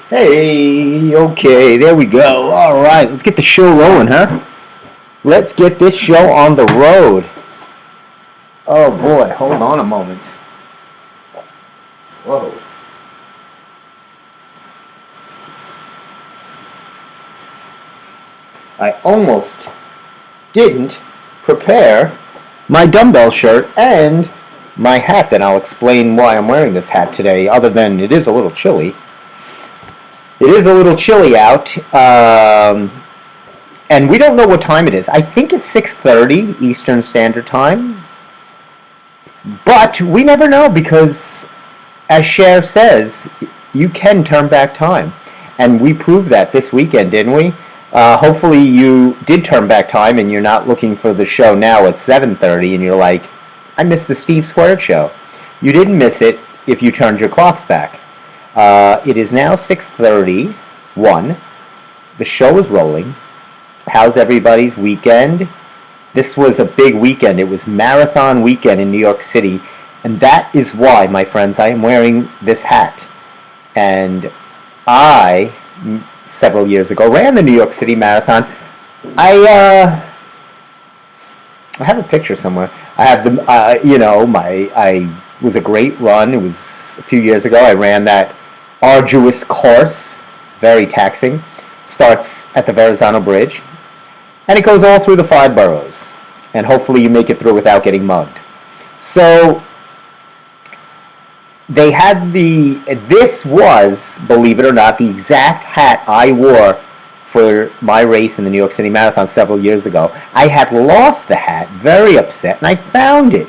Hey, okay, there we go. All right, let's get the show rolling, huh? Let's get this show on the road. Oh boy, hold on a moment. Whoa. I almost didn't prepare my dumbbell shirt and my hat, and I'll explain why I'm wearing this hat today, other than it is a little chilly. It is a little chilly out, and we don't know what time it is. I think it's 6:30 Eastern Standard Time. But we never know because, as Cher says, you can turn back time. And we proved that this weekend, didn't we? Hopefully you did turn back time and you're not looking for the show now at 7:30 and you're like, I missed the Steve Squared show. You didn't miss it if you turned your clocks back. It is now 6:31. The show is rolling. How's everybody's weekend? This was a big weekend. It was marathon weekend in New York City. And that is why, my friends, I am wearing this hat. And I, several years ago, ran the New York City Marathon. I have a picture somewhere. I have the, I was a great run. It was a few years ago. I ran that arduous course, very taxing. Starts at the Verrazano Bridge, and it goes all through the 5 boroughs. And hopefully you make it through without getting mugged. So they had this was, believe it or not, the exact hat I wore for my race in the New York City Marathon several years ago. I had lost the hat, very upset, and I found it.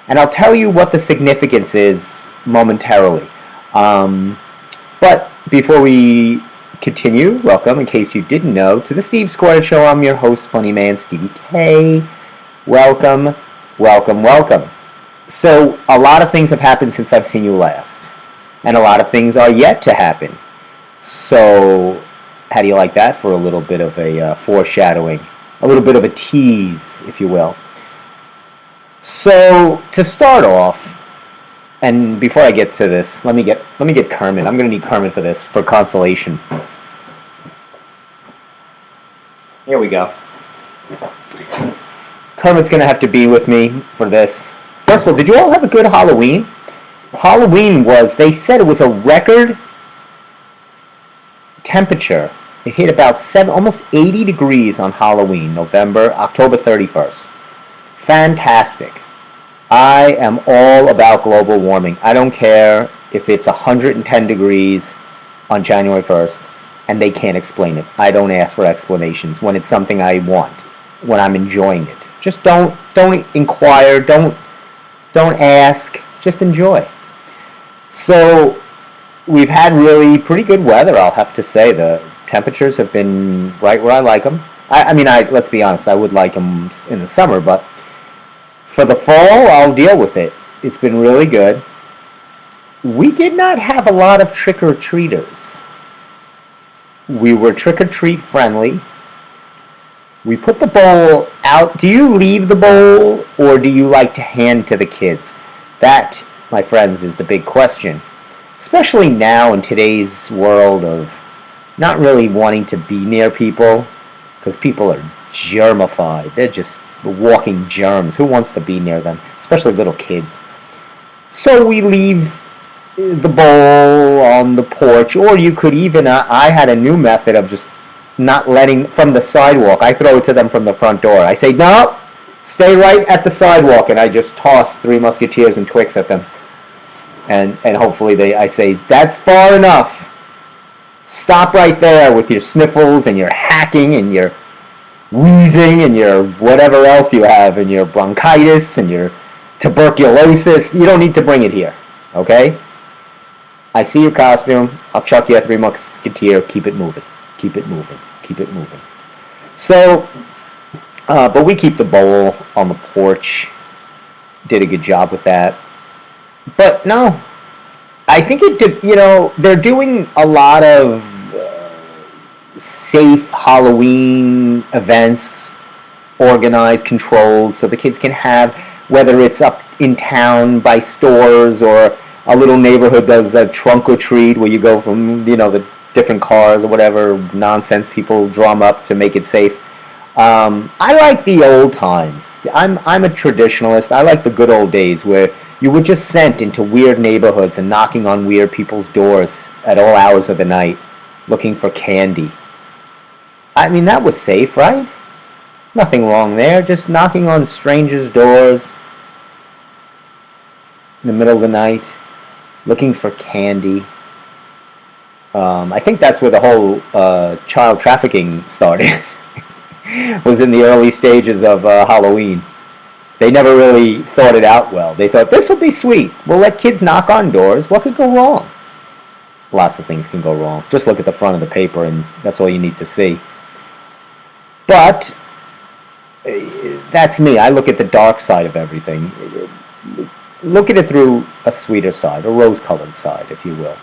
And I'll tell you what the significance is momentarily. But before we continue, welcome, in case you didn't know, to the Steve Squared Show. I'm your host, Funny Man Stevie K. Welcome, welcome, welcome. So, a lot of things have happened since I've seen you last. And a lot of things are yet to happen. So, how do you like that for a little bit of a foreshadowing? A little bit of a tease, if you will. So, to start off, and before I get to this, let me get Kermit. I'm going to need Kermit for this, for consolation. Here we go. Kermit's going to have to be with me for this. First of all, did you all have a good Halloween? Halloween was, they said it was a record temperature. It hit about almost 80 degrees on Halloween, October 31st. Fantastic. I am all about global warming. I don't care if it's 110 degrees on January 1st and they can't explain it. I don't ask for explanations when it's something I want, when I'm enjoying it. Just don't inquire, don't ask, just enjoy. So we've had really pretty good weather, I'll have to say. The temperatures have been right where I like them. I mean, let's be honest, I would like them in the summer, but for the fall, I'll deal with it. It's been really good. We did not have a lot of trick-or-treaters. We were trick-or-treat friendly. We put the bowl out. Do you leave the bowl, or do you like to hand to the kids? That, my friends, is the big question. Especially now in today's world of not really wanting to be near people, because people are germified. They're just walking germs. Who wants to be near them? Especially little kids. So we leave the bowl on the porch, or you could even, I had a new method of just not letting, from the sidewalk, I throw it to them from the front door. I say, no, stay right at the sidewalk, and I just toss Three Musketeers and Twix at them. And hopefully I say, that's far enough. Stop right there with your sniffles and your hacking and your wheezing and your whatever else you have, and your bronchitis and your tuberculosis. You don't need to bring it here, okay? I see your costume. I'll chuck you a Three Musketeer. Keep it moving. Keep it moving. Keep it moving. So, but we keep the bowl on the porch. Did a good job with that. But no, I think they're doing a lot of safe Halloween events, organized, controlled, so the kids can have, whether it's up in town by stores or a little neighborhood does a trunk or treat where you go from, the different cars or whatever nonsense people drum up to make it safe. I like the old times. I'm a traditionalist. I like the good old days where you were just sent into weird neighborhoods and knocking on weird people's doors at all hours of the night looking for candy. I mean, that was safe, right? Nothing wrong there. Just knocking on strangers' doors in the middle of the night looking for candy. I think that's where the whole child trafficking started. Was in the early stages of Halloween. They never really thought it out well. They thought, this will be sweet. We'll let kids knock on doors. What could go wrong? Lots of things can go wrong. Just look at the front of the paper, and that's all you need to see. But that's me. I look at the dark side of everything. Look at it through a sweeter side, a rose-colored side, if you will.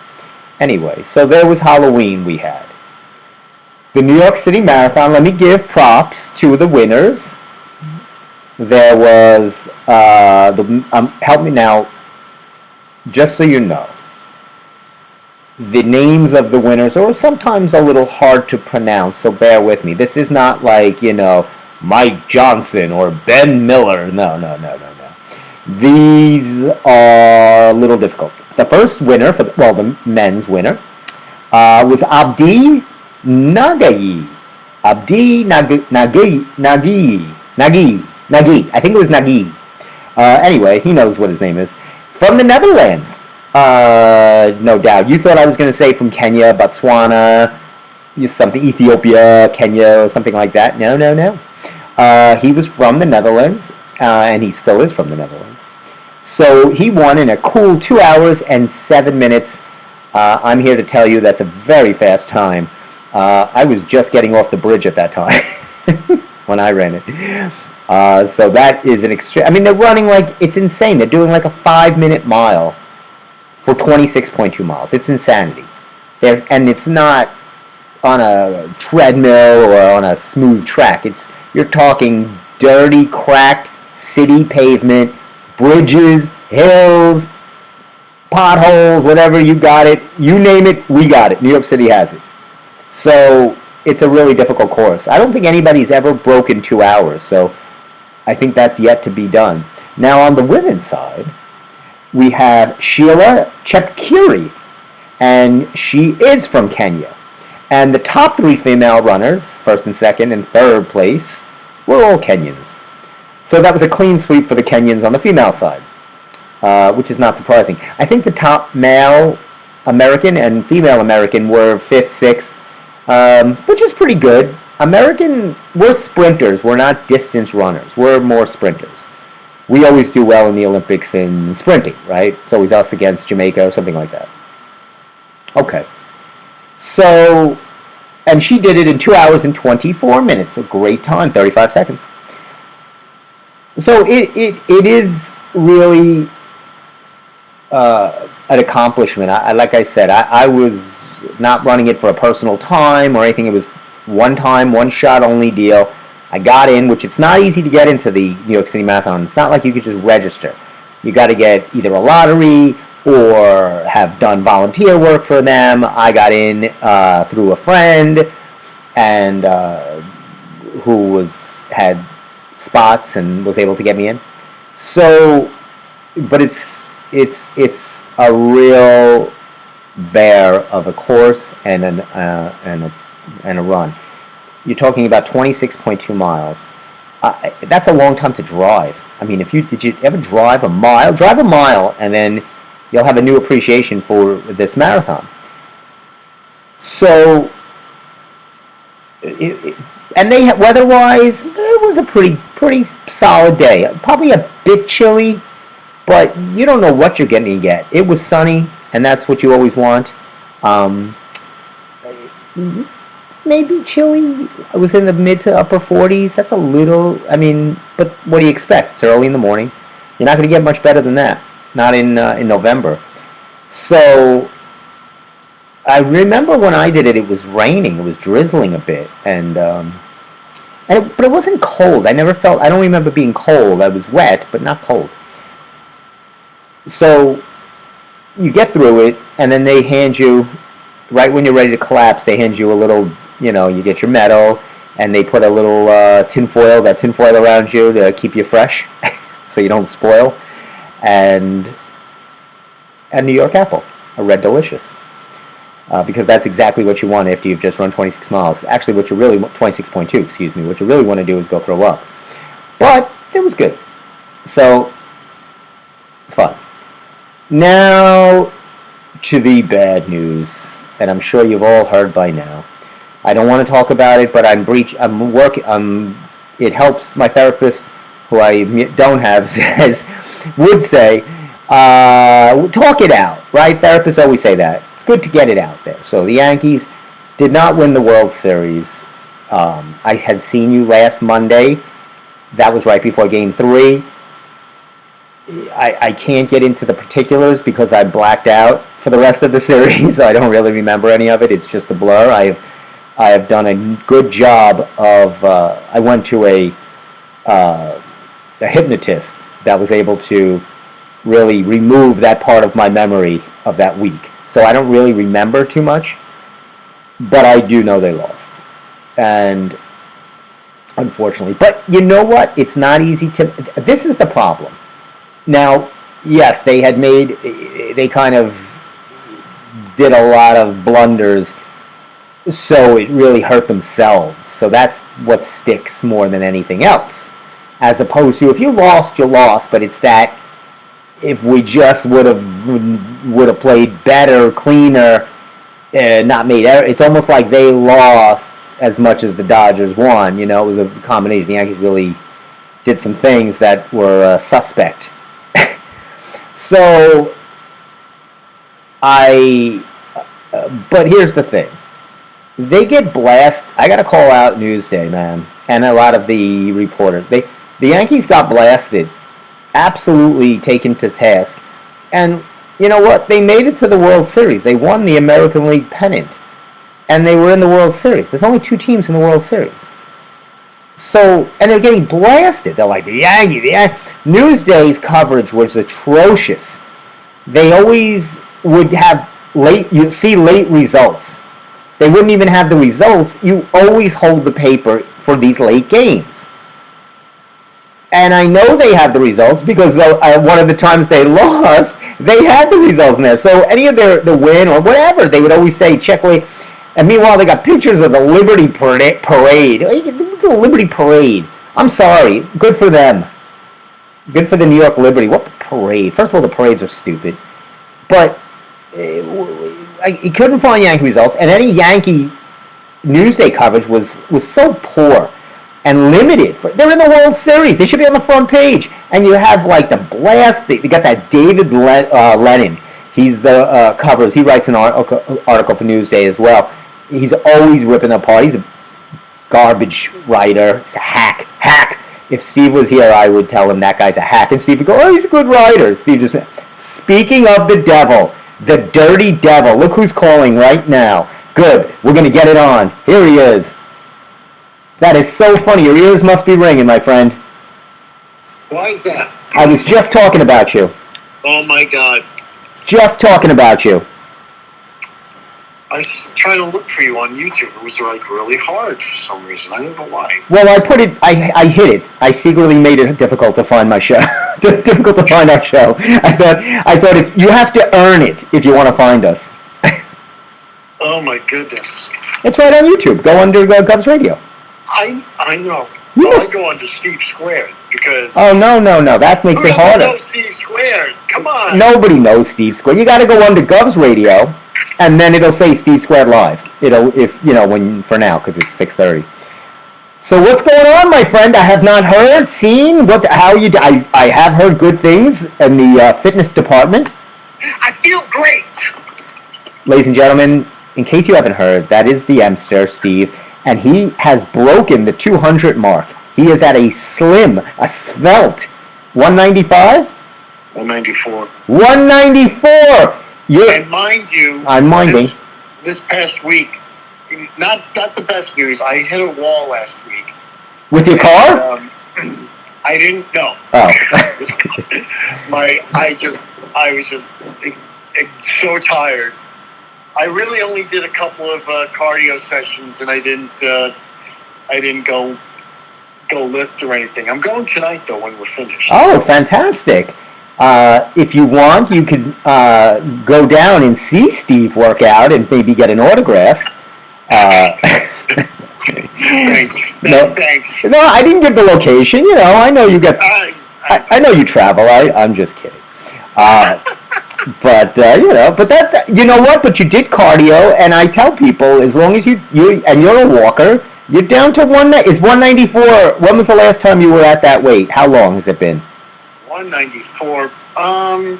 Anyway, so there was Halloween we had. The New York City Marathon, let me give props to the winners. There was, help me now, just so you know, the names of the winners are sometimes a little hard to pronounce, so bear with me. This is not like, Mike Johnson or Ben Miller. No. These are a little difficult. The first winner, the men's winner, was Abdi Nagi. Abdi Nagi. I think it was Nagi. Anyway, he knows what his name is. From the Netherlands. No doubt. You thought I was going to say from Kenya, Botswana, something, Ethiopia, Kenya, or something like that. No. He was from the Netherlands, and he still is from the Netherlands. So he won in a cool 2 hours and 7 minutes. I'm here to tell you that's a very fast time. I was just getting off the bridge at that time when I ran it. So that is an extreme. I mean, they're running like, it's insane. They're doing like a 5-minute mile for 26.2 miles. It's insanity. And it's not on a treadmill or on a smooth track. You're talking dirty, cracked city pavement, bridges, hills, potholes, whatever, you got it. You name it, we got it. New York City has it. So it's a really difficult course. I don't think anybody's ever broken 2 hours, so I think that's yet to be done. Now on the women's side, we have Sheila Chepkiri, and she is from Kenya. And the top 3 female runners, first and second and third place, were all Kenyans. So that was a clean sweep for the Kenyans on the female side, which is not surprising. I think the top male American and female American were 5th, 6th, which is pretty good. We're sprinters. We're not distance runners. We're more sprinters. We always do well in the Olympics in sprinting, right? It's always us against Jamaica or something like that. Okay. So, and she did it in 2 hours and 24 minutes. A great time, 35 seconds. So it is really an accomplishment. Like I said, I was not running it for a personal time or anything. It was one time, one shot only deal. I got in, which it's not easy to get into the New York City Marathon. It's not like you could just register. You got to get either a lottery or have done volunteer work for them. I got in through a friend and who had spots and was able to get me in. So, but it's a real bear of a course and a run. You're talking about 26.2 miles. That's a long time to drive. I mean, did you ever drive a mile? Drive a mile, and then you'll have a new appreciation for this marathon. So, weather-wise, it was a pretty solid day. Probably a bit chilly, but you don't know what you're going to get. It was sunny, and that's what you always want. Maybe chilly. I was in the mid to upper 40s. That's a little, but what do you expect? It's early in the morning. You're not going to get much better than that. Not in November. So, I remember when I did it, it was raining. It was drizzling a bit. But it wasn't cold. I don't remember being cold. I was wet, but not cold. So, you get through it, and then they hand you, right when you're ready to collapse, they hand you a little, you get your medal, and they put a little tinfoil around you to keep you fresh, so you don't spoil, and a New York apple, a Red Delicious, because that's exactly what you want after you've just run 26 miles. Actually, 26.2, excuse me, what you really want to do is go throw up. But it was good. So, fun. Now, to the bad news, and I'm sure you've all heard by now. I don't want to talk about it, but it helps my therapist who I don't have, would say, talk it out, right? Therapists always say that. It's good to get it out there. So the Yankees did not win the World Series. I had seen you last Monday. That was right before Game 3. I can't get into the particulars because I blacked out for the rest of the series. So I don't really remember any of it. It's just a blur. I have done a good job of. I went to a hypnotist that was able to really remove that part of my memory of that week. So I don't really remember too much, but I do know they lost, and unfortunately. But you know what? It's not easy to. This is the problem. Now, yes, they kind of did a lot of blunders, so it really hurt themselves. So that's what sticks more than anything else. As opposed to, if you lost, you lost, but it's that if we just would have played better, cleaner, not made error. It's almost like they lost as much as the Dodgers won. You know, it was a combination. The Yankees really did some things that were suspect. So, but here's the thing. They get blasted. I got to call out Newsday, man, and a lot of the reporters. The Yankees got blasted, absolutely taken to task. And you know what? They made it to the World Series. They won the American League pennant, and they were in the World Series. There's only 2 teams in the World Series. So, and they're getting blasted. They're like, the Yankees. Newsday's coverage was atrocious. They always would have you'd see late results. They wouldn't even have the results. You always hold the paper for these late games. And I know they have the results because one of the times they lost, they had the results in there. So any of the win or whatever, they would always say, check away. And meanwhile, they got pictures of the Liberty Parade. The Liberty Parade. I'm sorry. Good for them. Good for the New York Liberty. What parade? First of all, the parades are stupid. But he couldn't find Yankee results. And any Yankee Newsday coverage was so poor and limited. They're in the World Series. They should be on the front page. And you have like the blast. They got that David Lennon. He's the covers. He writes an article for Newsday as well. He's always ripping apart. He's a garbage writer. He's a hack. If Steve was here, I would tell him that guy's a hack. And Steve would go, oh, he's a good writer. Steve just... Speaking of the devil, the dirty devil. Look who's calling right now. Good. We're going to get it on. Here he is. That is so funny. Your ears must be ringing, my friend. Why is that? I was just talking about you. Oh, my God. Just talking about you. I was just trying to look for you on YouTube. It was like really hard for some reason. I don't know why. Well, I hid it. I secretly made it difficult to find my show. Difficult to find our show. I thought if you have to earn it if you want to find us. Oh my goodness. It's right on YouTube. Go under Govs Radio. I know. I go under Steve Squared because... Oh, no. That makes it harder. Who knows Steve Squared? Come on. Nobody knows Steve Squared. You got to go under Govs Radio, and then it'll say Steve Squared Live. For now, because it's 6:30. So what's going on, my friend? I have not heard, seen. I have heard good things in the fitness department. I feel great. Ladies and gentlemen, in case you haven't heard, that is the Emster, Steve. And he has broken the 200 mark. He is at a svelte 195? 194. 194! And mind you, I'm minding. This past week, not the best news. I hit a wall last week. With your car? I didn't know. Oh. I was just so tired. I really only did a couple of cardio sessions, and I didn't go lift or anything. I'm going tonight though when we're finished. Oh, fantastic! If you want, you could go down and see Steve work out and maybe get an autograph. Thanks. No, thanks. No, I didn't give the location. I know you get. I know you travel. I'm just kidding. But that you know what? But you did cardio, and I tell people as long as you're a walker, You're down to is 194. When was the last time you were at that weight? How long has it been? 194. I'm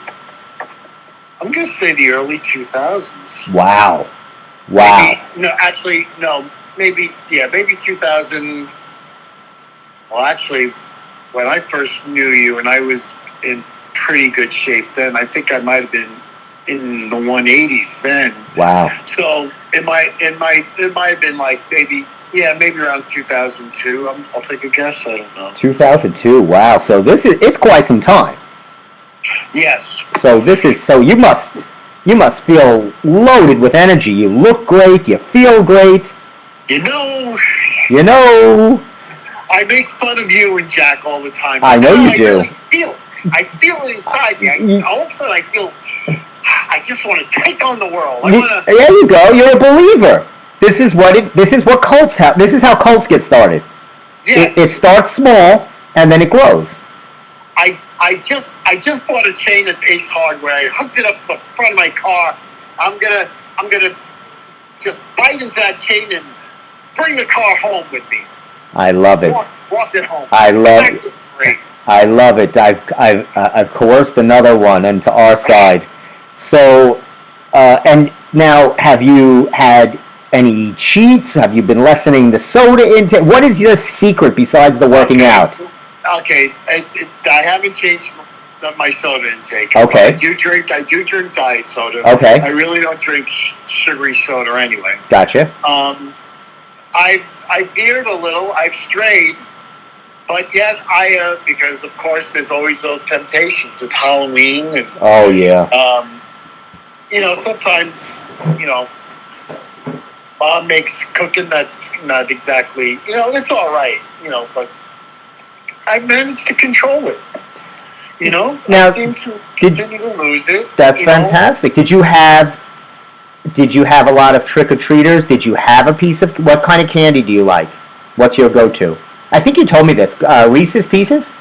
gonna say the early 2000s. Wow. Maybe, no, actually, no. Maybe 2000. Well, actually, when I first knew you, and I was in pretty good shape then, I think I might have been in the 180s then. Wow. So it might have been like maybe around 2002. I'll take a guess. I don't know. 2002. Wow. So it's quite some time. Yes. So you must feel loaded with energy. You look great. You feel great. You know. I make fun of you and Jack all the time. I know you do. I feel it inside me. All of a sudden, I feel. I just want to take on the world. There you go. You're a believer. This is what cults have. This is how cults get started. Yes. It starts small and then it grows. I just bought a chain at Ace Hardware. I hooked it up to the front of my car. I'm gonna just bite into that chain and bring the car home with me. I love it. Walk it home. I love it. I love it. I've coerced another one into our side. So, and now, have you had any cheats? Have you been lessening the soda intake? What is your secret besides the working out? Okay, I haven't changed my soda intake. Okay. I do drink diet soda. Okay. I really don't drink sugary soda anyway. Gotcha. I veered a little. I've strayed, but yet because of course there's always those temptations. It's Halloween, and oh yeah. Sometimes Mom makes cooking that's not exactly it's all right, but I've managed to control it. Now, I seem to continue to lose it. That's fantastic. Did you have a lot of trick-or-treaters? Did you have a piece of... What kind of candy do you like? What's your go-to? I think you told me this. Reese's Pieces?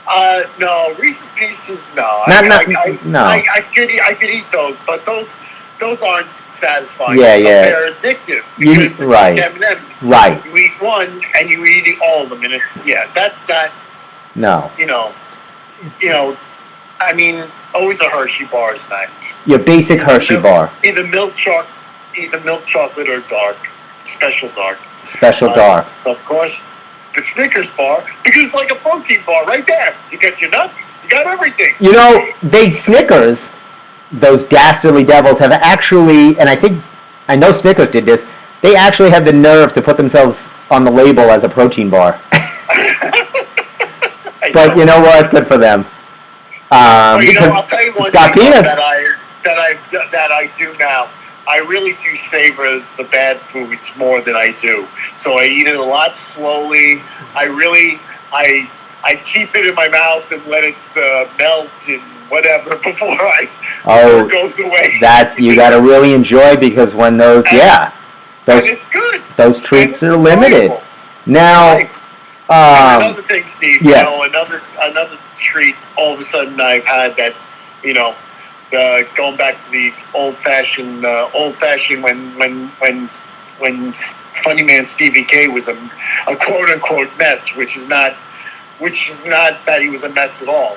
No. Reese's Pieces, no. No. I could eat those, but those aren't satisfying. Yeah. They're addictive. Because it's right. like M&M's. Right. You eat one, and you eat all of them, and that's not... No. I mean, always a Hershey bar is nice. Your basic Hershey bar. Either milk chocolate or dark, special dark. Special dark. Of course, the Snickers bar, because it's like a protein bar right there. You got your nuts, you got everything. Snickers, those dastardly devils, have actually, and I know Snickers did this, they actually have the nerve to put themselves on the label as a protein bar. But you know what? Good for them. Because I'll tell you one it's got thing peanuts. that I do now. I really do savor the bad foods more than I do. So I eat it a lot slowly. I keep it in my mouth and let it melt and whatever before it goes away. You got to really enjoy, because when those it's good. Those treats are limited. Now. Another thing, Steve. Yes. Another treat. All of a sudden, I've had that. Going back to the old fashioned when Funny Man Stevie K was a quote unquote mess, which is not that he was a mess at all.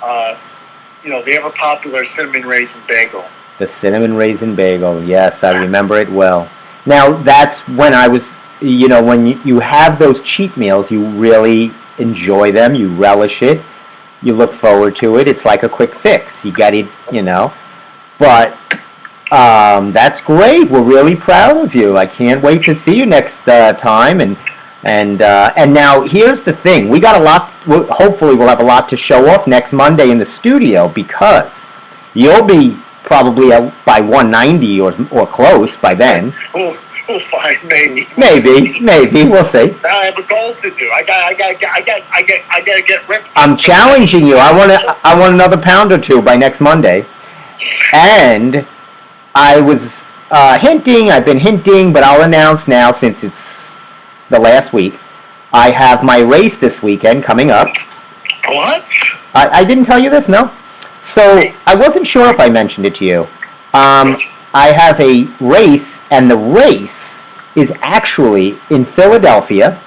The ever popular cinnamon raisin bagel. The cinnamon raisin bagel. Yes, I remember it well. Now that's when I was. When you have those cheat meals, you really enjoy them. You relish it. You look forward to it. It's like a quick fix. You got it, But that's great. We're really proud of you. I can't wait to see you next time. And now here's the thing. We got a lot. Hopefully, we'll have a lot to show off next Monday in the studio, because you'll be probably by 190 or close by then. We'll find maybe. We'll see. I have a goal to do. I gotta get ripped. I'm challenging you. I want another pound or two by next Monday. And I was hinting. I've been hinting, but I'll announce now, since it's the last week. I have my race this weekend coming up. What? I didn't tell you this, no? So I wasn't sure if I mentioned it to you. I have a race, and the race is actually in Philadelphia.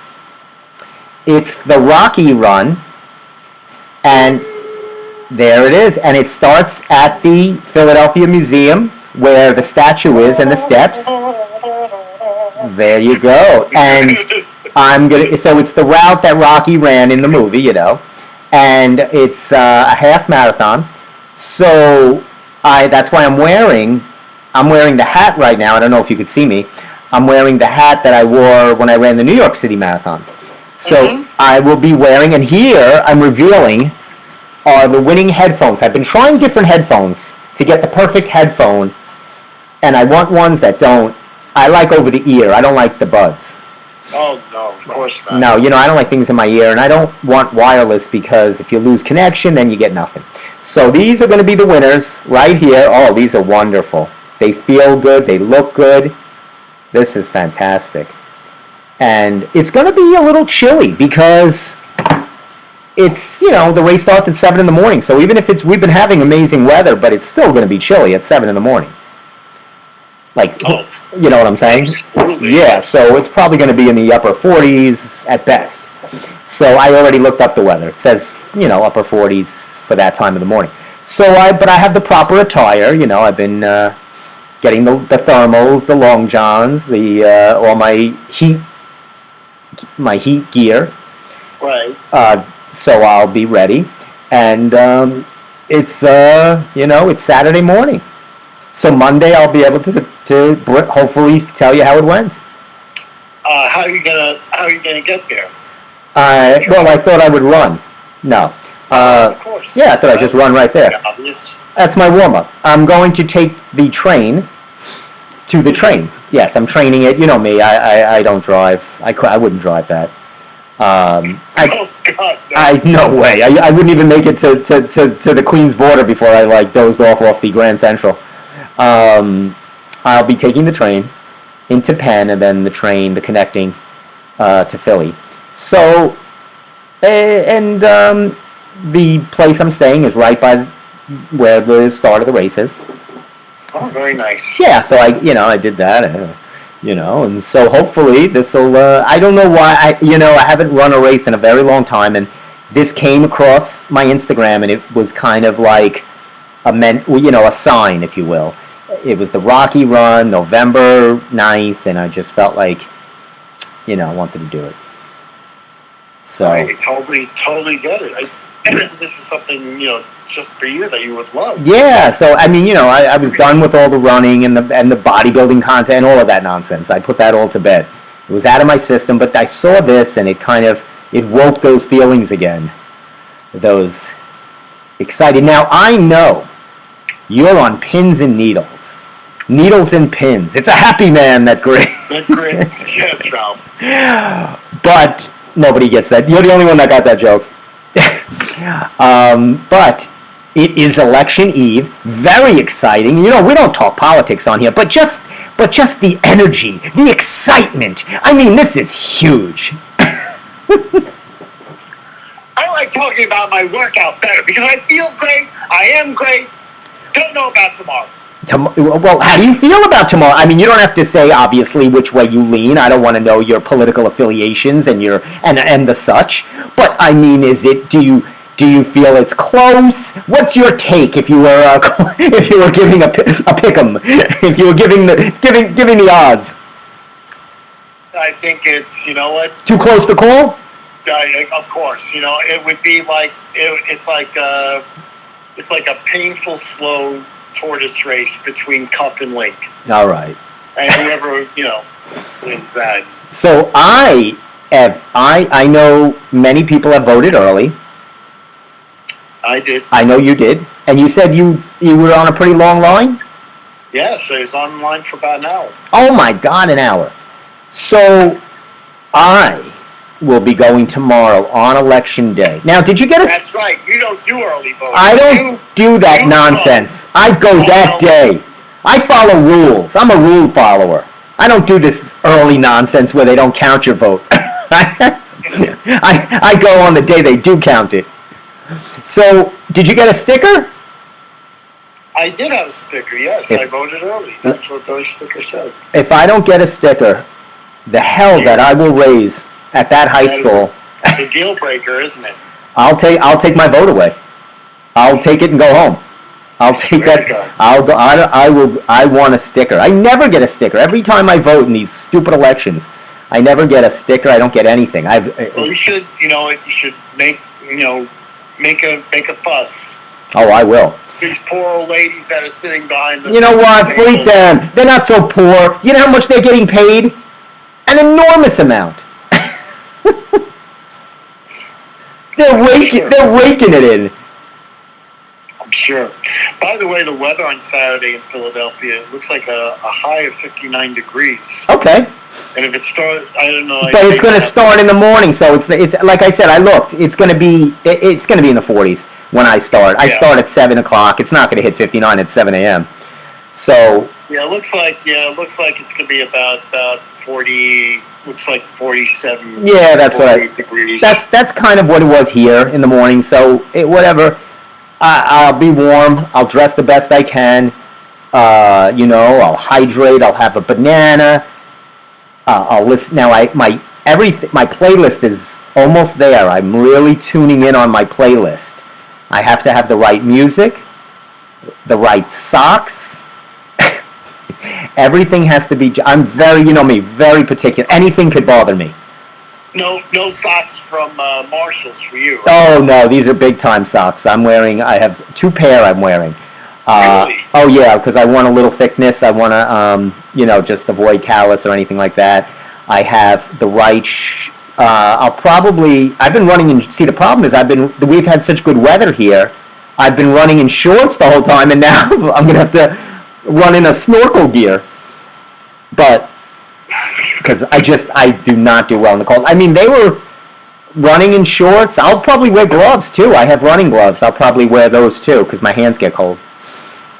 It's the Rocky Run, and there it is. And it starts at the Philadelphia Museum, where the statue is and the steps. There you go. And so it's the route that Rocky ran in the movie, and it's a half marathon. So that's why I'm wearing the hat right now. I don't know if you could see me. I'm wearing the hat that I wore when I ran the New York City Marathon. So I will be wearing, and here I'm revealing are the winning headphones. I've been trying different headphones to get the perfect headphone, and I want ones that don't. I like over the ear. I don't like the buds. Oh, no, of course not. No, I don't like things in my ear, and I don't want wireless because if you lose connection, then you get nothing. So these are going to be the winners right here. Oh, these are wonderful. They feel good. They look good. This is fantastic. And it's going to be a little chilly because it's, the race starts at 7 in the morning. So even if we've been having amazing weather, but it's still going to be chilly at 7 in the morning. Like, you know what I'm saying? Yeah, so it's probably going to be in the upper 40s at best. So I already looked up the weather. It says, upper 40s for that time of the morning. But I have the proper attire. I've been getting the thermals, the long johns, all my heat gear. Right. So I'll be ready. And it's it's Saturday morning. So Monday I'll be able to hopefully tell you how it went. How are you gonna get there? Well, I thought I would run. No. Of course. Yeah, I thought I'd just run right there. Yeah, obvious. That's my warm-up. I'm going to take the train to the train. Yes, I'm training it. You know me. I don't drive. I wouldn't drive that. Oh God! No. No way. I wouldn't even make it to the Queens border before I dozed off the Grand Central. I'll be taking the train into Penn and then the connecting to Philly. So, and the place I'm staying is right by where the start of the race is. Oh, very nice. Yeah, so I did that, and so hopefully this'll. I don't know why I haven't run a race in a very long time, and this came across my Instagram, and it was kind of like a sign, if you will. It was the Rocky Run, November 9th, and I just felt like, I wanted to do it. So I totally get it. This is something, just for you that you would love. yeah, so I was done with all the running and the bodybuilding content, all of that nonsense. I put that all to bed. It was out of my system, but I saw this, and it woke those feelings again. Those excited. Now I know you're on pins and needles. Needles and pins. It's a happy man that grins. That grins, yes, Ralph. But nobody gets that. You're the only one that got that joke. But it is election eve. Very exciting. We don't talk politics on here, but just the energy, the excitement. I mean, this is huge. I like talking about my workout better because I feel great. I am great. Don't know about tomorrow. Well, how do you feel about tomorrow? I mean, you don't have to say obviously which way you lean. I don't want to know your political affiliations and and the such. But I mean, do you feel it's close? What's your take if you were giving a pick'em? If you were giving the odds? I think it's Too close to call? Of course, it would be like it's like a painful slow tortoise race between Cup and Link. All right. And whoever, wins that. So I know many people have voted early. I did. I know you did. And you said you were on a pretty long line? Yes, I was online for about an hour. Oh my God, an hour. So I will be going tomorrow on election day. Now, did you get That's right. You don't do early voting. I don't do that nonsense. I go that day. I follow rules. I'm a rule follower. I don't do this early nonsense where they don't count your vote. I go on the day they do count it. So, did you get a sticker? I did have a sticker, yes. I voted early. That's what those stickers said. If I don't get a sticker, The hell that I will raise at that high That is school. a deal breaker, isn't it? I'll take my vote away. I'll take it and go home. I'll take There that. you go. I'll go. I will. I want a sticker. I never get a sticker. Every time I vote in these stupid elections, I never get a sticker. I don't get anything. Well, you should, you should make a fuss. Oh, I will. These poor old ladies that are sitting behind the. You know what? table. Freak them. They're not so poor. You know how much they're getting paid? An enormous amount. They're raking it in. I'm sure. By the way, the weather on Saturday in Philadelphia, it looks like a high of 59 degrees. Okay. And if it starts, I don't know. But it's going to start in the morning, so it's like I said. I looked. It's going to be in the 40s when I start. I start at 7 o'clock. It's not going to hit 59 at 7 a.m. So it looks like it's going to be about 40. Looks like 47. Yeah, that's what degrees. That's kind of what it was here in the morning. So whatever. I'll be warm. I'll dress the best I can. I'll hydrate. I'll have a banana. I'll listen. Now, my playlist is almost there. I'm really tuning in on my playlist. I have to have the right music, the right socks. Everything has to be. I'm very, very particular. Anything could bother me. No socks from Marshalls for you. Right? Oh no, these are big time socks. I have 2 pair. I'm wearing. Really? Oh yeah, because I want a little thickness. I want to, just avoid callus or anything like that. I have the right. I've been running in. See, the problem is we've had such good weather here. I've been running in shorts the whole time, and now I'm gonna have to run in a snorkel gear. But because I do not do well in the cold. I mean, they were running in shorts. I'll probably wear gloves too. I have running gloves. I'll probably wear those too because my hands get cold.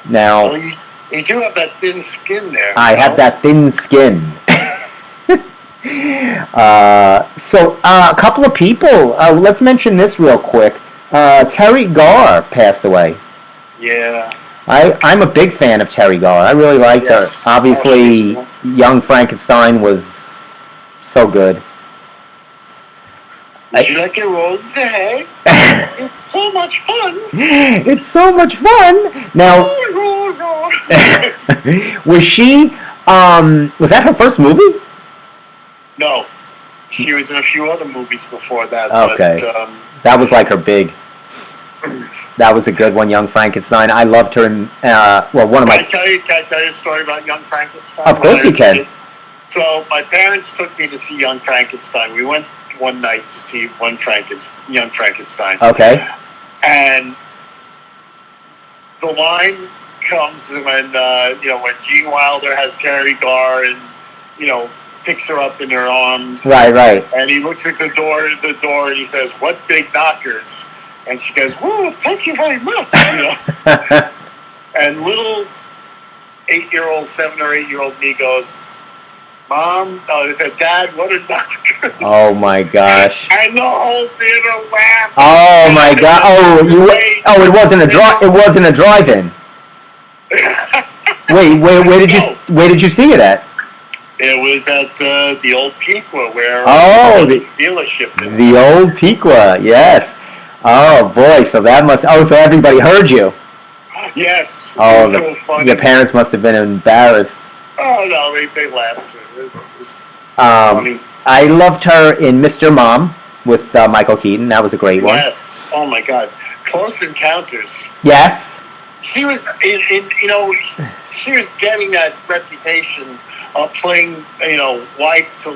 Now, well, you do have that thin skin there. I have that thin skin. So a couple of people. Let's mention this real quick. Terry Garr passed away. Yeah. I'm a big fan of Terry Garr. I really liked her. Obviously, Young Frankenstein was so good. Would you like a roll's ahead? It's so much fun. It's so much fun. Now, was she? Was that her first movie? No, she was in a few other movies before that. Okay, but, that was like her big. That was a good one, Young Frankenstein. I loved her in. One of my. Can I tell you a story about Young Frankenstein? Of course you can. So my parents took me to see Young Frankenstein. We went one night to see Young Frankenstein. Okay. And the line comes when when Gene Wilder has Terry Garr and picks her up in her arms. Right. And he looks at the door, and he says, "What big knockers?" And she goes, "Whoa, thank you very much." And little 7 or 8 year old me goes, "Mom," I said, "Dad, what are knockers?" Oh my gosh. And the whole theater laughed. Oh my god. It wasn't a drive-in. Where did you see it at? It was at the old Piqua where the dealership is. The old Piqua, yes. Oh boy, so everybody heard you. Yes. Oh, so funny. Your parents must have been embarrassed. Oh no, they laughed. It was funny. I loved her in Mr. Mom with Michael Keaton. That was a great one. Yes. Oh my God. Close Encounters. Yes. She was she was getting that reputation of playing wife to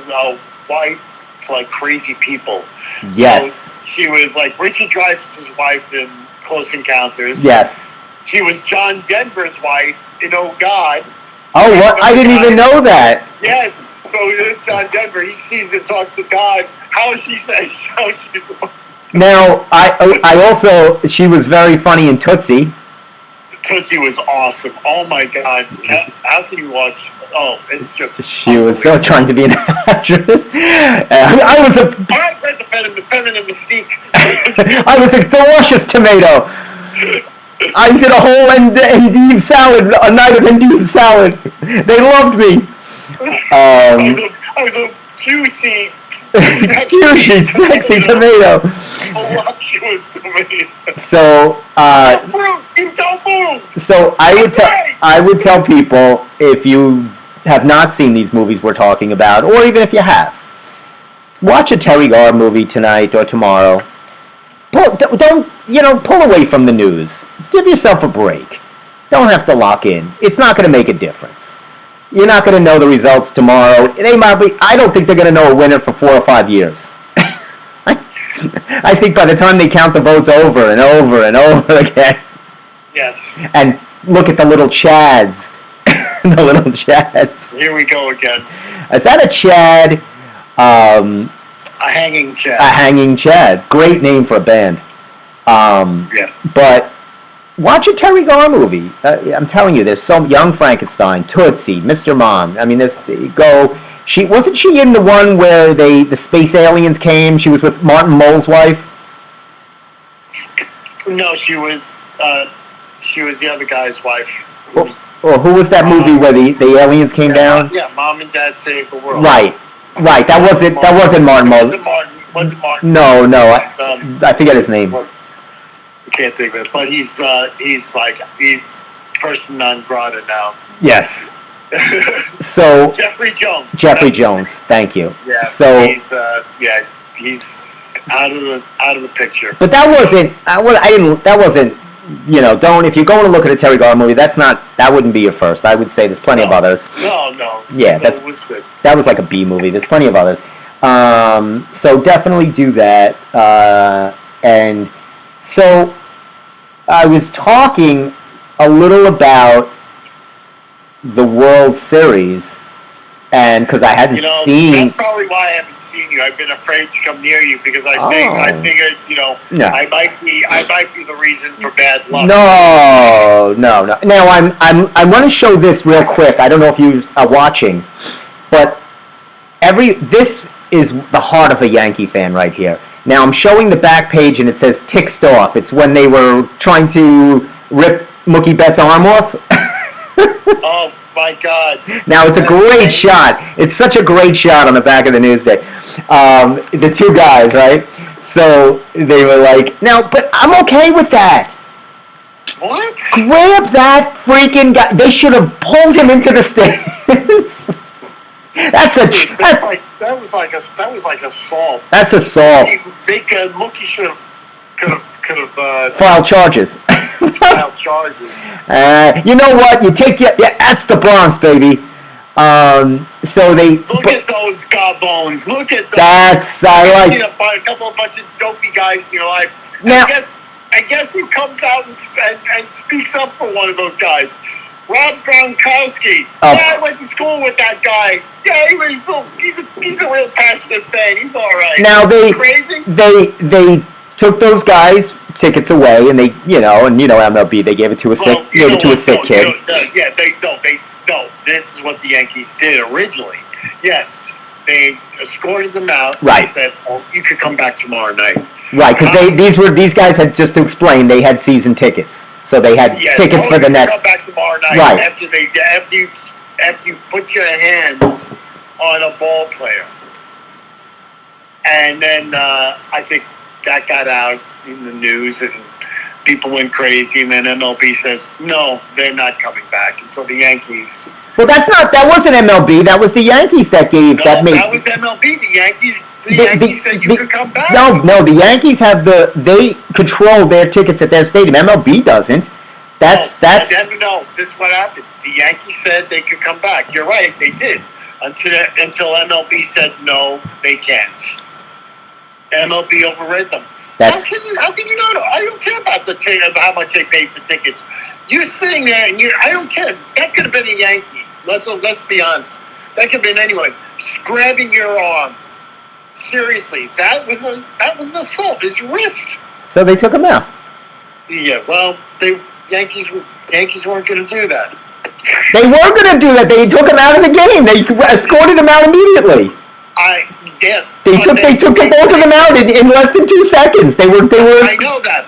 like crazy people. Yes. So she was like Richard Dreyfuss's wife in Close Encounters. Yes. She was John Denver's wife in Oh God. Oh, what? I didn't even know that. Yes. So this John Denver, he sees and talks to God. How she says how she's. Now, I also, she was very funny in Tootsie. Tootsie was awesome. Oh my God. How can you watch? Oh, it's just. She was so trying to be an actress. I was read the feminine mystique. I was a delicious tomato. I did a whole endive salad, a night of endive salad. They loved me. I was a juicy, Juicy, sexy tomato. voluptuous tomato. So, Fruit, you don't move. so I would tell people, if you have not seen these movies we're talking about, or even if you have, watch a Terry Garr movie tonight or tomorrow. Don't pull away from the news. Give yourself a break. Don't have to lock in. It's not going to make a difference. You're not going to know the results tomorrow. I don't think they're going to know a winner for 4 or 5 years. I think by the time they count the votes over and over and over again. Yes. And look at the little Chads. The little Chads. Here we go again. Is that a Chad? A hanging Chad. A hanging Chad. Great name for a band. Yeah. But watch a Terry Garr movie. I'm telling you, there's some Young Frankenstein, Tootsie, Mr. Mom. I mean, wasn't she in the one where the space aliens came? She was with Martin Mull's wife. No, she was the other guy's wife. Who was that movie where the aliens came down? Yeah, Mom and Dad Saved the World. Right. That wasn't Martin Mull. Wasn't Martin. No. I forget his name. I can't think of it, but he's person non grata now. Yes. So Jeffrey Jones. Jeffrey Jones. Thank you. Yeah. So he's out of the picture. But that wasn't. That wasn't. If you're going to look at a Terry Garr movie, that wouldn't be your first. I would say there's plenty of others. No. Yeah, that was good. That was like a B movie. There's plenty of others. So definitely do that. And so I was talking a little about the World Series, and because I hadn't seen. That's probably why I haven't seen you. I've been afraid to come near you because I figured No. I might be the reason for bad luck. No. Now I want to show this real quick. I don't know if you are watching, but this is the heart of a Yankee fan right here. Now I'm showing the back page and it says "ticked off." It's when they were trying to rip Mookie Betts' arm off. Oh my God! Now it's a great shot. It's such a great shot on the back of the newsday. The two guys, right? So they were like, but I'm okay with that. What? Grab that freaking guy. They should have pulled him into the stands. That was like assault. That's assault. Mookie could have filed charges. Filed charges. You know what? That's the Bronx, baby. So they look at those bones. Look at those. That's I like a bunch of dopey guys in your life. Now, I guess who comes out and speaks up for one of those guys? Rob Gronkowski. I went to school with that guy. Yeah, he's a real passionate fan. He's all right. Now crazy. They took those guys' tickets away, and MLB, they gave it to a sick kid. This is what the Yankees did originally. Yes, they escorted them out. Right. They said, you could come back tomorrow night. Right, because these guys had, just to explain, they had season tickets, so they had tickets for the next. Come back tomorrow night. Right. After you put your hands on a ball player, and then I think that got out in the news and people went crazy, and then MLB says no, they're not coming back, and so the Yankees. Well, that wasn't MLB. That was the Yankees that gave that made. That was MLB. The Yankees said you could come back. No, the Yankees they control their tickets at their stadium. MLB doesn't. That's. No, this is what happened. The Yankees said they could come back. You're right, they did. Until MLB said no, they can't. MLB overrid them. How can you not? I don't care about how much they paid for tickets. You're sitting there and I don't care. That could have been a Yankee. Let's be honest. That could have been anyone. Just grabbing your arm. Seriously, that was an assault. His wrist. So they took him out. Yeah, well, Yankees weren't going to do that. They were going to do that. They took him out of the game. They escorted him out immediately. Yes. They took both of them out in less than 2 seconds. They were. I know that.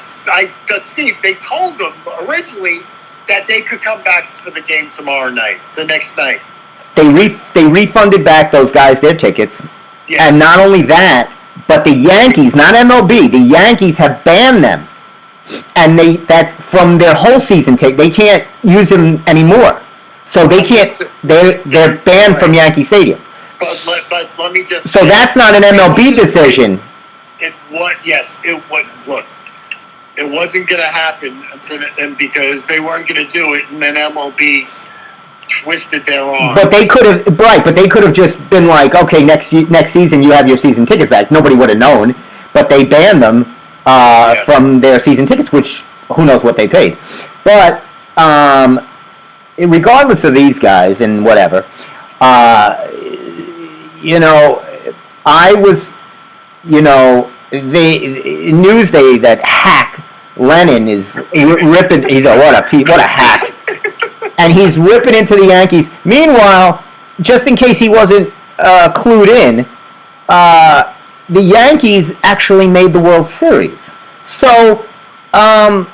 But Steve, they told them originally that they could come back for the game tomorrow night, the next night. They refunded back those guys their tickets, Yes. And not only that, but the Yankees, not MLB, the Yankees have banned them. And that's from their whole season ticket. They can't use them anymore. So they can't, they're banned from Yankee Stadium. But let me just So that's not an MLB decision. It wasn't going to happen because they weren't going to do it, and then MLB twisted their arm. But they could have just been like, okay, next season you have your season tickets back. Nobody would have known. But they banned them from their season tickets, which who knows what they paid. But regardless of these guys and whatever, I was, the Newsday that hack Lennon is ripping. He's what a hack, and he's ripping into the Yankees. Meanwhile, just in case he wasn't clued in, the Yankees actually made the World Series. So,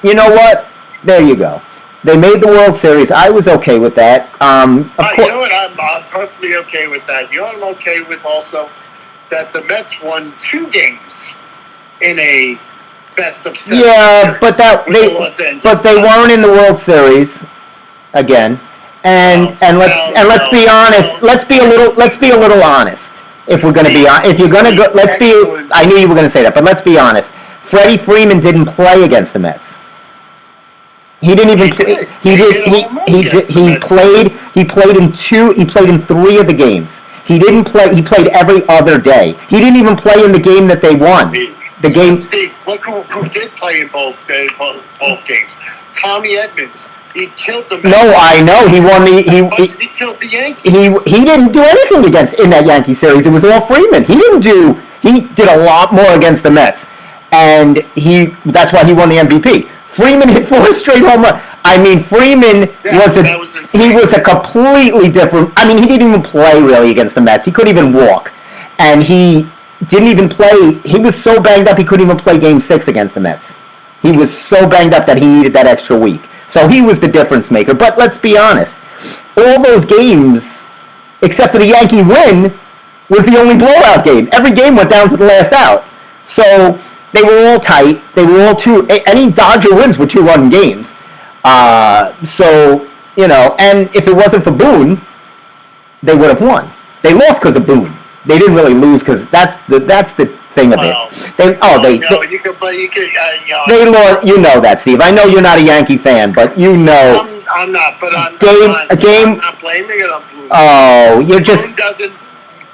you know what? There you go. They made the World Series. I was okay with that. You know what? I'm perfectly okay with that. You know what I'm okay with also? That the Mets won 2 games in a best of 7. Yeah, but they weren't in the World Series again. And let's be honest. Let's be a little honest. If we're going to be, if you're going to go, let's be. I knew you were going to say that, but let's be honest. Freddie Freeman didn't play against the Mets. He didn't even. He played in 3 of the games. He didn't play. He played every other day. He didn't even play in the game that they won. The game. Steve, look who did play in both games. Tommy Edmonds. He killed the Mets. No, I know. He won the. He killed the Yankees. He didn't do anything in that Yankee series. It was all Freeman. He did a lot more against the Mets, and that's why he won the MVP. Freeman hit 4 straight home runs. I mean, Freeman was a completely different. I mean, he didn't even play really against the Mets. He couldn't even walk, and he didn't even play. He was so banged up he couldn't even play Game 6 against the Mets. He was so banged up that he needed that extra week. So he was the difference maker. But let's be honest, all those games, except for the Yankee win, was the only blowout game. Every game went down to the last out. So they were all tight. They were all any Dodger wins were 2-run games. So, and if it wasn't for Boone, they would have won. They lost because of Boone. They didn't really lose because that's the thing of it. They lost. You know that, Steve. I know you're not a Yankee fan, but you know. I'm not. But I'm not blaming it on Boone. Oh, you're just.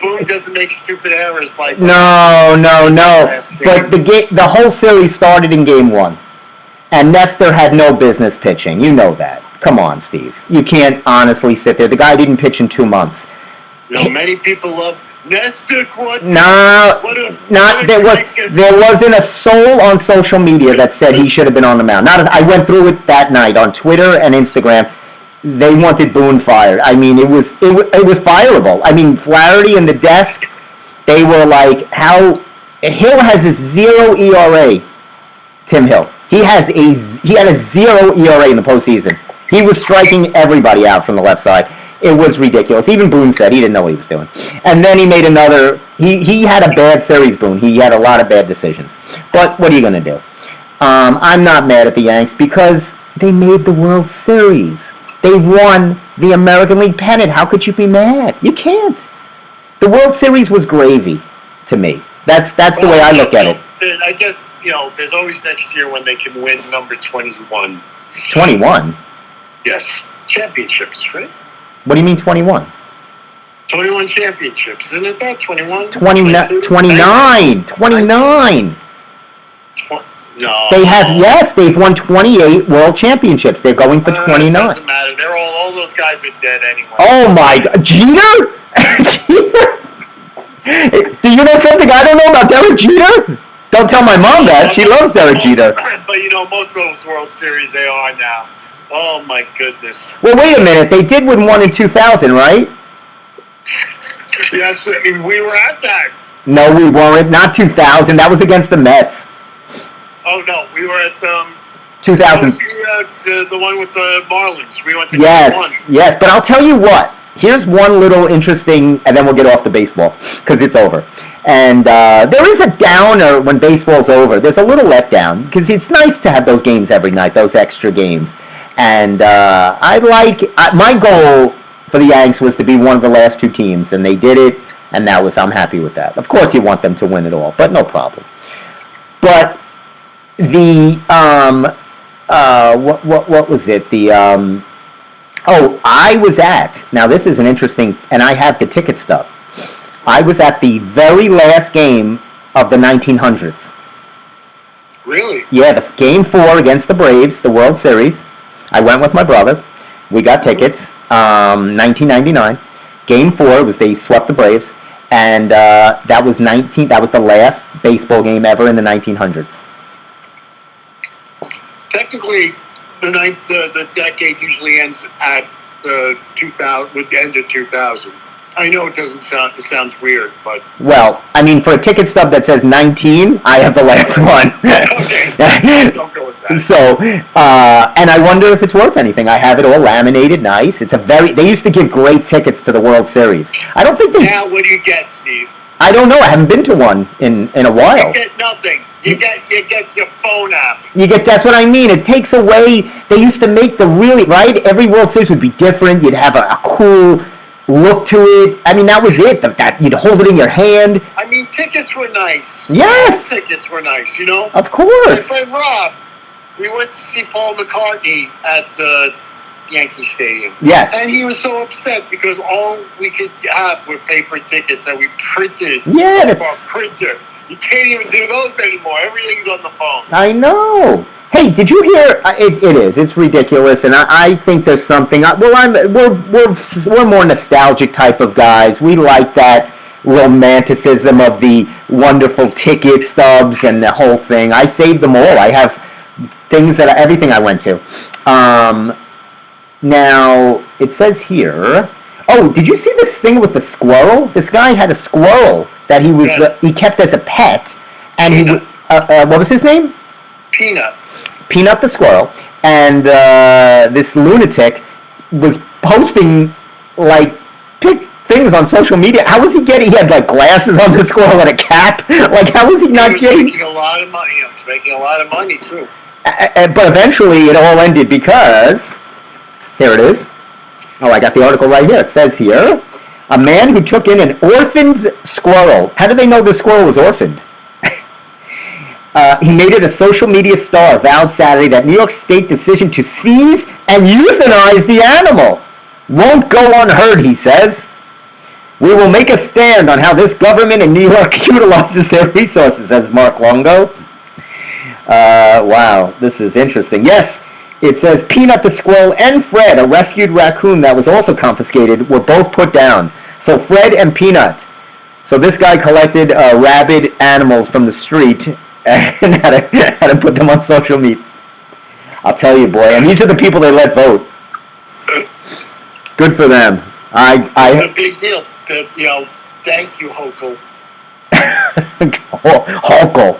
Boone doesn't make stupid errors like that. No. But the whole series started in Game 1. And Nestor had no business pitching. You know that. Come on, Steve. You can't honestly sit there. The guy didn't pitch in 2 months. Many people love Nestor. There wasn't a soul on social media that said he should have been on the mound. I went through it that night on Twitter and Instagram. They wanted Boone fired. I mean, it was fireable. I mean, Flaherty and the desk, they were like, Hill has a 0 ERA. Tim Hill. He had a 0 ERA in the postseason. He was striking everybody out from the left side. It was ridiculous. Even Boone said he didn't know what he was doing. And then he made another. He had a bad series, Boone. He had a lot of bad decisions. But what are you going to do? I'm not mad at the Yanks because they made the World Series. They won the American League pennant. How could you be mad? You can't. The World Series was gravy to me. That's the way I look at it. I guess, there's always next year when they can win number 21. 21? Yes. Championships, right? What do you mean 21? 21 championships. Isn't it that? 21? 29. 29. No. They have, yes, they've won 28 world championships. They're going for 29. It doesn't matter. They're all those guys are dead anyway. Oh my God. Jeter? Do you know something I don't know about Derek Jeter? Don't tell my mom that. She loves Derek Jeter. But most of those World Series they are now. Oh my goodness. Well, wait a minute. They did win one in 2000, right? Yes, we were at that. No, we weren't. Not 2000. That was against the Mets. Oh no, we were at 2000. The one with the Marlins. We went to Yes. But I'll tell you what. Here's one little interesting, and then we'll get off the baseball because it's over. And there is a downer when baseball's over. There's a little letdown because it's nice to have those games every night, those extra games. And my goal for the Yanks was to be one of the last two teams, and they did it, and I'm happy with that. Of course, you want them to win it all, but no problem. But what was it? I was at, now this is an interesting, and I have the ticket stub. I was at the very last game of the 1900s. Really? Yeah, the game 4 against the Braves, the World Series. I went with my brother. We got tickets. 1999. Game 4 was they swept the Braves, and that was the last baseball game ever in the 1900s. Technically, the decade usually ends at the 2000, with the end of 2000. I know it sounds weird, but... Well, I mean, for a ticket stub that says 19, I have the last one. Okay, don't go with that. So, and I wonder if it's worth anything. I have it all laminated, nice. They used to give great tickets to the World Series. I don't think they... Now, what do you get, Steve? I don't know. I haven't been to one in a while. You get nothing. You get your phone app. That's what I mean. It takes away... They used to make right? Every World Series would be different. You'd have a cool... look to it. I mean, that was it. That you'd hold it in your hand. I mean, tickets were nice. Yes, tickets were nice. You know. Of course. My friend Rob, we went to see Paul McCartney at Yankee Stadium. Yes. And he was so upset because all we could have were paper tickets that we printed. Yeah, off our printer. You can't even do those anymore. Everything's on the phone. I know. Hey, did you hear? It's ridiculous, and I think there's something. We're more nostalgic type of guys. We like that romanticism of the wonderful ticket stubs and the whole thing. I saved them all. I have everything I went to. Now it says here. Oh, did you see this thing with the squirrel? This guy had a squirrel that he kept as a pet, and what was his name? Peanut the squirrel, and this lunatic was posting things on social media. How was he getting? He had glasses on the squirrel and a cap. How was he not getting? Making a lot of money. He was making a lot of money too. But eventually, it all ended because here it is. Oh, I got the article right here. It says here, a man who took in an orphaned squirrel. How did they know the squirrel was orphaned? He made it a social media star, vowed Saturday that New York State decision to seize and euthanize the animal won't go unheard, he says. We will make a stand on how this government in New York utilizes their resources, says Mark Longo. Wow, this is interesting. Yes, it says Peanut the squirrel and Fred, a rescued raccoon that was also confiscated, were both put down. So Fred and Peanut. So this guy collected rabid animals from the street and had to put them on social media. I'll tell you, boy. And these are the people they let vote. Good for them. It's a big deal. Thank you, Hochul. Hochul.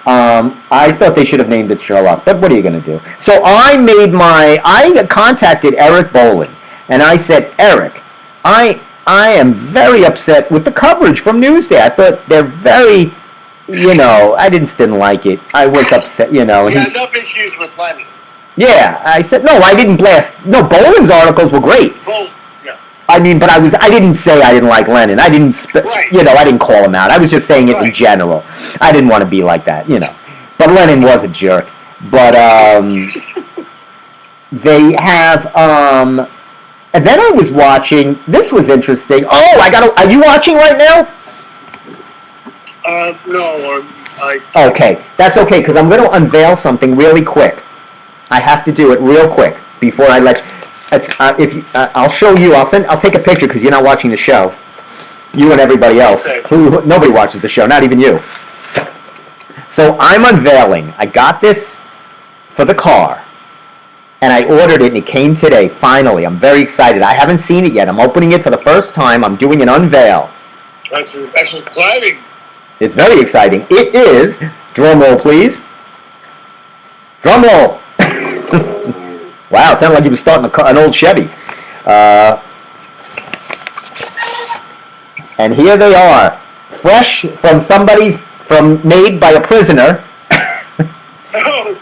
I thought they should have named it Sherlock, but what are you going to do? So I contacted Eric Bolin, and I said, Eric, I am very upset with the coverage from Newsday. I thought they're very... I didn't like it. I was upset, You had enough issues with Lennon. Yeah, I said, no, I didn't blast. No, Bolin's articles were great. Well, yeah. I mean, but I didn't say I didn't like Lennon. I didn't, I didn't call him out. I was just saying it in general. I didn't want to be like that, But Lennon was a jerk. But, they have, and then I was watching, this was interesting. Oh, are you watching right now? No, Okay, that's okay, because I'm going to unveil something really quick. I have to do it real quick before I let. I'll show you. I'll take a picture because you're not watching the show. You and everybody else. Okay. Nobody watches the show, not even you. So I'm unveiling. I got this for the car, and I ordered it, and it came today. Finally, I'm very excited. I haven't seen it yet. I'm opening it for the first time. I'm doing an unveil. That's exciting. It's very exciting. It is, drum roll please. Drum roll. Wow, it sounded like he was starting an old Chevy. And here they are. fresh from made by a prisoner. Oh,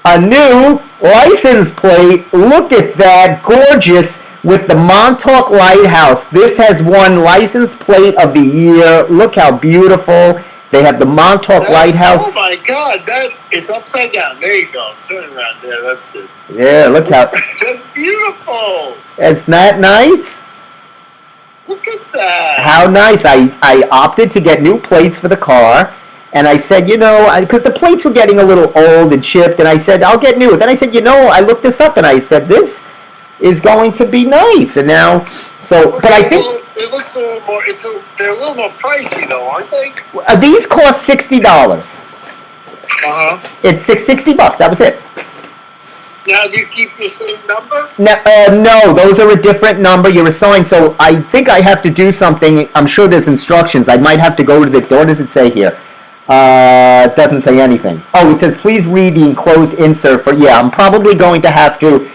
A new license plate. Look at that, gorgeous, with the Montauk Lighthouse. This has won license plate of the year. Look how beautiful. They have the Montauk Lighthouse. Oh my God, it's upside down. There you go. Turn it around there. That's good. Yeah, look how. That's beautiful. Isn't that nice? Look at that. How nice. I opted to get new plates for the car. And I said, because the plates were getting a little old and chipped, and I said, I'll get new. Then I said, I looked this up, and I said, this is going to be nice. And now, but I think it looks a little more. They're a little more pricey, though, aren't they? These cost $60. It's $60. That was it. Now, do you keep the same number? No, those are a different number. You're assigned. So I think I have to do something. I'm sure there's instructions. I might have to go to the. What does it say here? It doesn't say anything. Oh, it says please read the enclosed insert for. Yeah, I'm probably going to have to,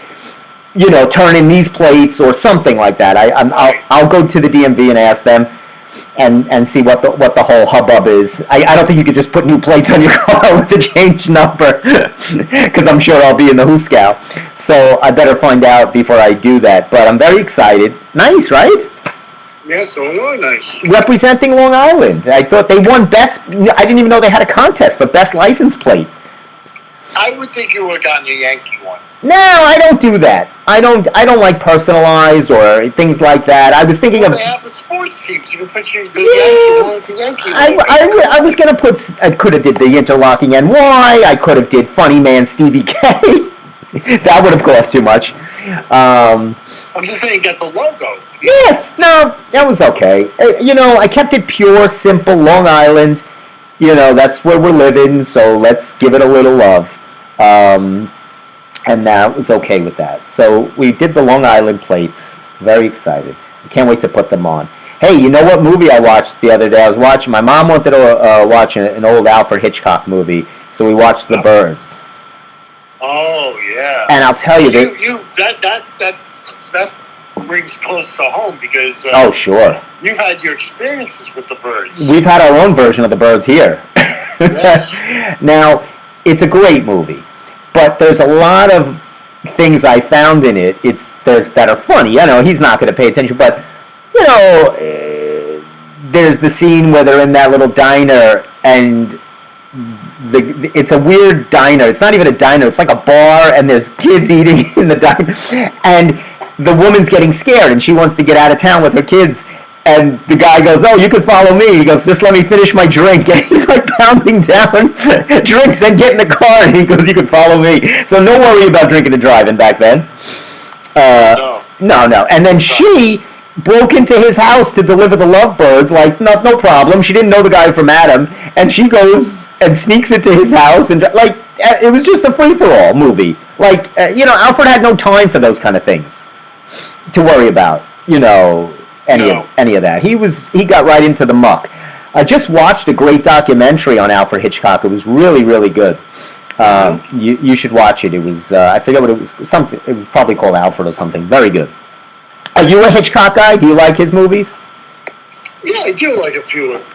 turn in these plates or something like that. I'll go to the DMV and ask them, and see what the whole hubbub is. I don't think you could just put new plates on your car with the change number, because I'm sure I'll be in the Hooskow. So I better find out before I do that. But I'm very excited. Nice, right? Yeah, so really nice. Representing Long Island. I thought they won best. I didn't even know they had a contest for best license plate. I would think you would have gotten a Yankee one. No, I don't do that. I don't like personalized or things like that. I was thinking of. They have the sports teams. You can put the Yankee. I was gonna put. I could have did the interlocking NY. I could have did Funny Man Stevie K. That would have cost too much. I'm just saying, get the logo. Yes, no, that was okay. I kept it pure, simple, Long Island. That's where we're living, so let's give it a little love. And that was okay with that. So we did the Long Island plates. Very excited. I can't wait to put them on. Hey, you know what movie I watched the other day? I was watching. My mom wanted to watch an old Alfred Hitchcock movie, so we watched The Birds. Oh yeah. And I'll tell you, that rings close to home because. Oh sure. You've had your experiences with the Birds. We've had our own version of the Birds here. Yes. Now, it's a great movie, but there's a lot of things I found in it. That are funny. He's not going to pay attention, but there's the scene where they're in that little diner, and it's a weird diner. It's not even a diner. It's like a bar, and there's kids eating in the diner, and the woman's getting scared, and she wants to get out of town with her kids. And the guy goes, "Oh, you can follow me." He goes, "Just let me finish my drink." And he's like pounding down drinks, then get in the car, and he goes, "You can follow me." So no worry about drinking and driving back then. No. And then she broke into his house to deliver the lovebirds, like no problem. She didn't know the guy from Adam, and she goes and sneaks into his house, and it was just a free-for-all movie. Alfred had no time for those kind of things to worry about. Any of that. He got right into the muck. I just watched a great documentary on Alfred Hitchcock. It was really, really good. You should watch it. It was I forget what it was. Something. It was probably called Alfred or something. Very good. Are you a Hitchcock guy? Do you like his movies? Yeah, I do like a few of them.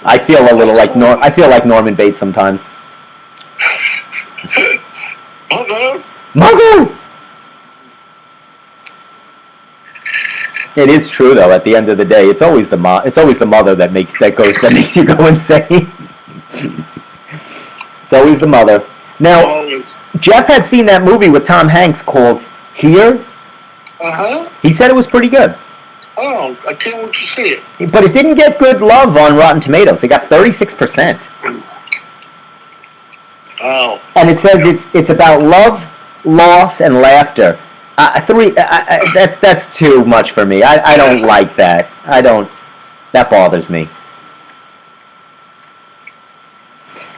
I feel a little like I feel like Norman Bates sometimes. Mother. It is true, though. At the end of the day, it's always the mother that makes you go insane. It's always the mother. Now, Jeff had seen that movie with Tom Hanks called Here. He said it was pretty good. Oh, I can't wait to see it. But it didn't get good love on Rotten Tomatoes. It got 36%. Oh. And it says it's about love, loss, and laughter. That's too much for me. I don't like that. That bothers me.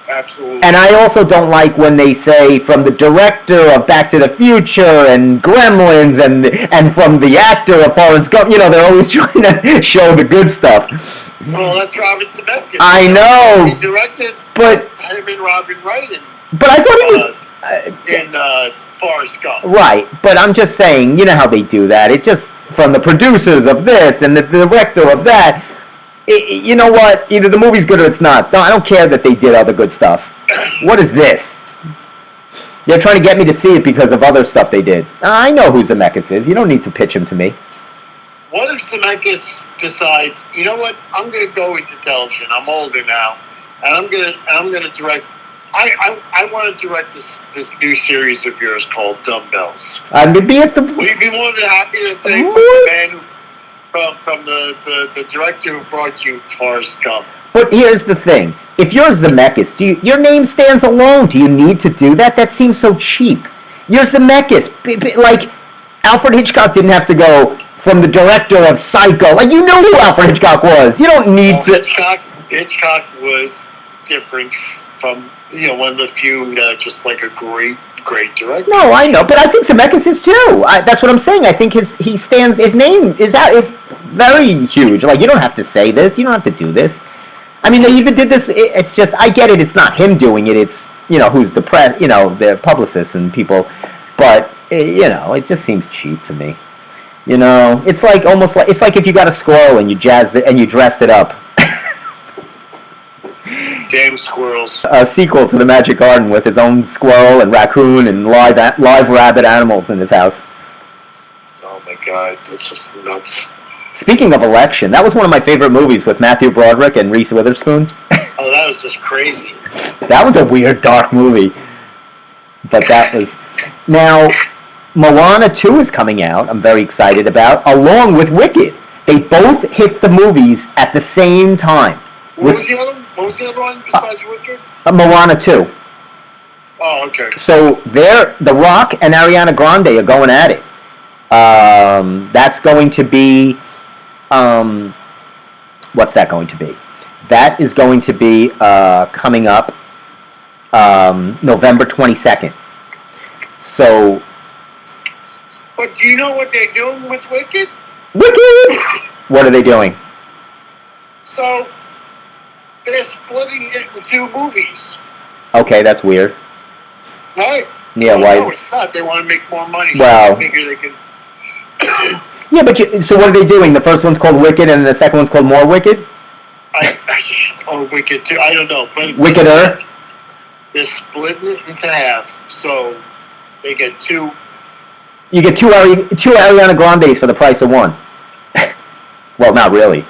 Absolutely. And I also don't like when they say from the director of Back to the Future and Gremlins and from the actor of Forrest Gump. They're always trying to show the good stuff. Well, that's Robert Zemeckis. I know. He directed. But him and Robin Wright. But I thought he was. in Forrest Gump. Right, but I'm just saying, you know how they do that. It just, from the producers of this and the director of that, you know what? Either the movie's good or it's not. I don't care that they did other good stuff. What is this? They're trying to get me to see it because of other stuff they did. I know who Zemeckis is. You don't need to pitch him to me. What if Zemeckis decides, you know what? I'm going to go into television. I'm older now, and I'm going to direct. I want to direct this new series of yours called Dumbbells. Would be at the. Would you be more than happy to say from the man who, from the director who brought you Forrest Gump? But here's the thing: if you're Zemeckis, your name stands alone. Do you need to do that? That seems so cheap. You're Zemeckis. Like Alfred Hitchcock didn't have to go from the director of Psycho. Like, you know who Alfred Hitchcock was. You don't need to. Hitchcock was different from, one of the few just like a great director. No, I know, but I think Zemeckis is too. That's what I'm saying. I think his name is very huge. Like, you don't have to say this. You don't have to do this. I mean, they even did this. It's just, I get it. It's not him doing it. It's, who's the press, the publicists and people. But, it just seems cheap to me. It's like it's like if you got a squirrel and you jazzed it and you dressed it up. Damn squirrels. A sequel to the Magic Garden with his own squirrel and raccoon and live rabbit animals in his house. Oh my God, it's just nuts. Speaking of Election, that was one of my favorite movies with Matthew Broderick and Reese Witherspoon. Oh, that was just crazy. That was a weird, dark movie. But that was... Now, Moana 2 is coming out, I'm very excited about, along with Wicked. They both hit the movies at the same time. What was the other one besides Wicked? Moana 2. Oh, okay. So The Rock and Ariana Grande are going at it. That's going to be... what's that going to be? That is going to be coming up November 22nd. So... But do you know what they're doing with Wicked? Wicked! What are they doing? So, they're splitting it into 2 movies. Okay, that's weird. Right? Yeah, why? No, it's not. They want to make more money. Well... So they figure they can... Yeah, but so what are they doing? The first one's called Wicked and the second one's called More Wicked? Wicked too. I don't know. But Wickeder? They're splitting it into half. So, they get 2... You get two Ariana Grandes for the price of one. Well, not really.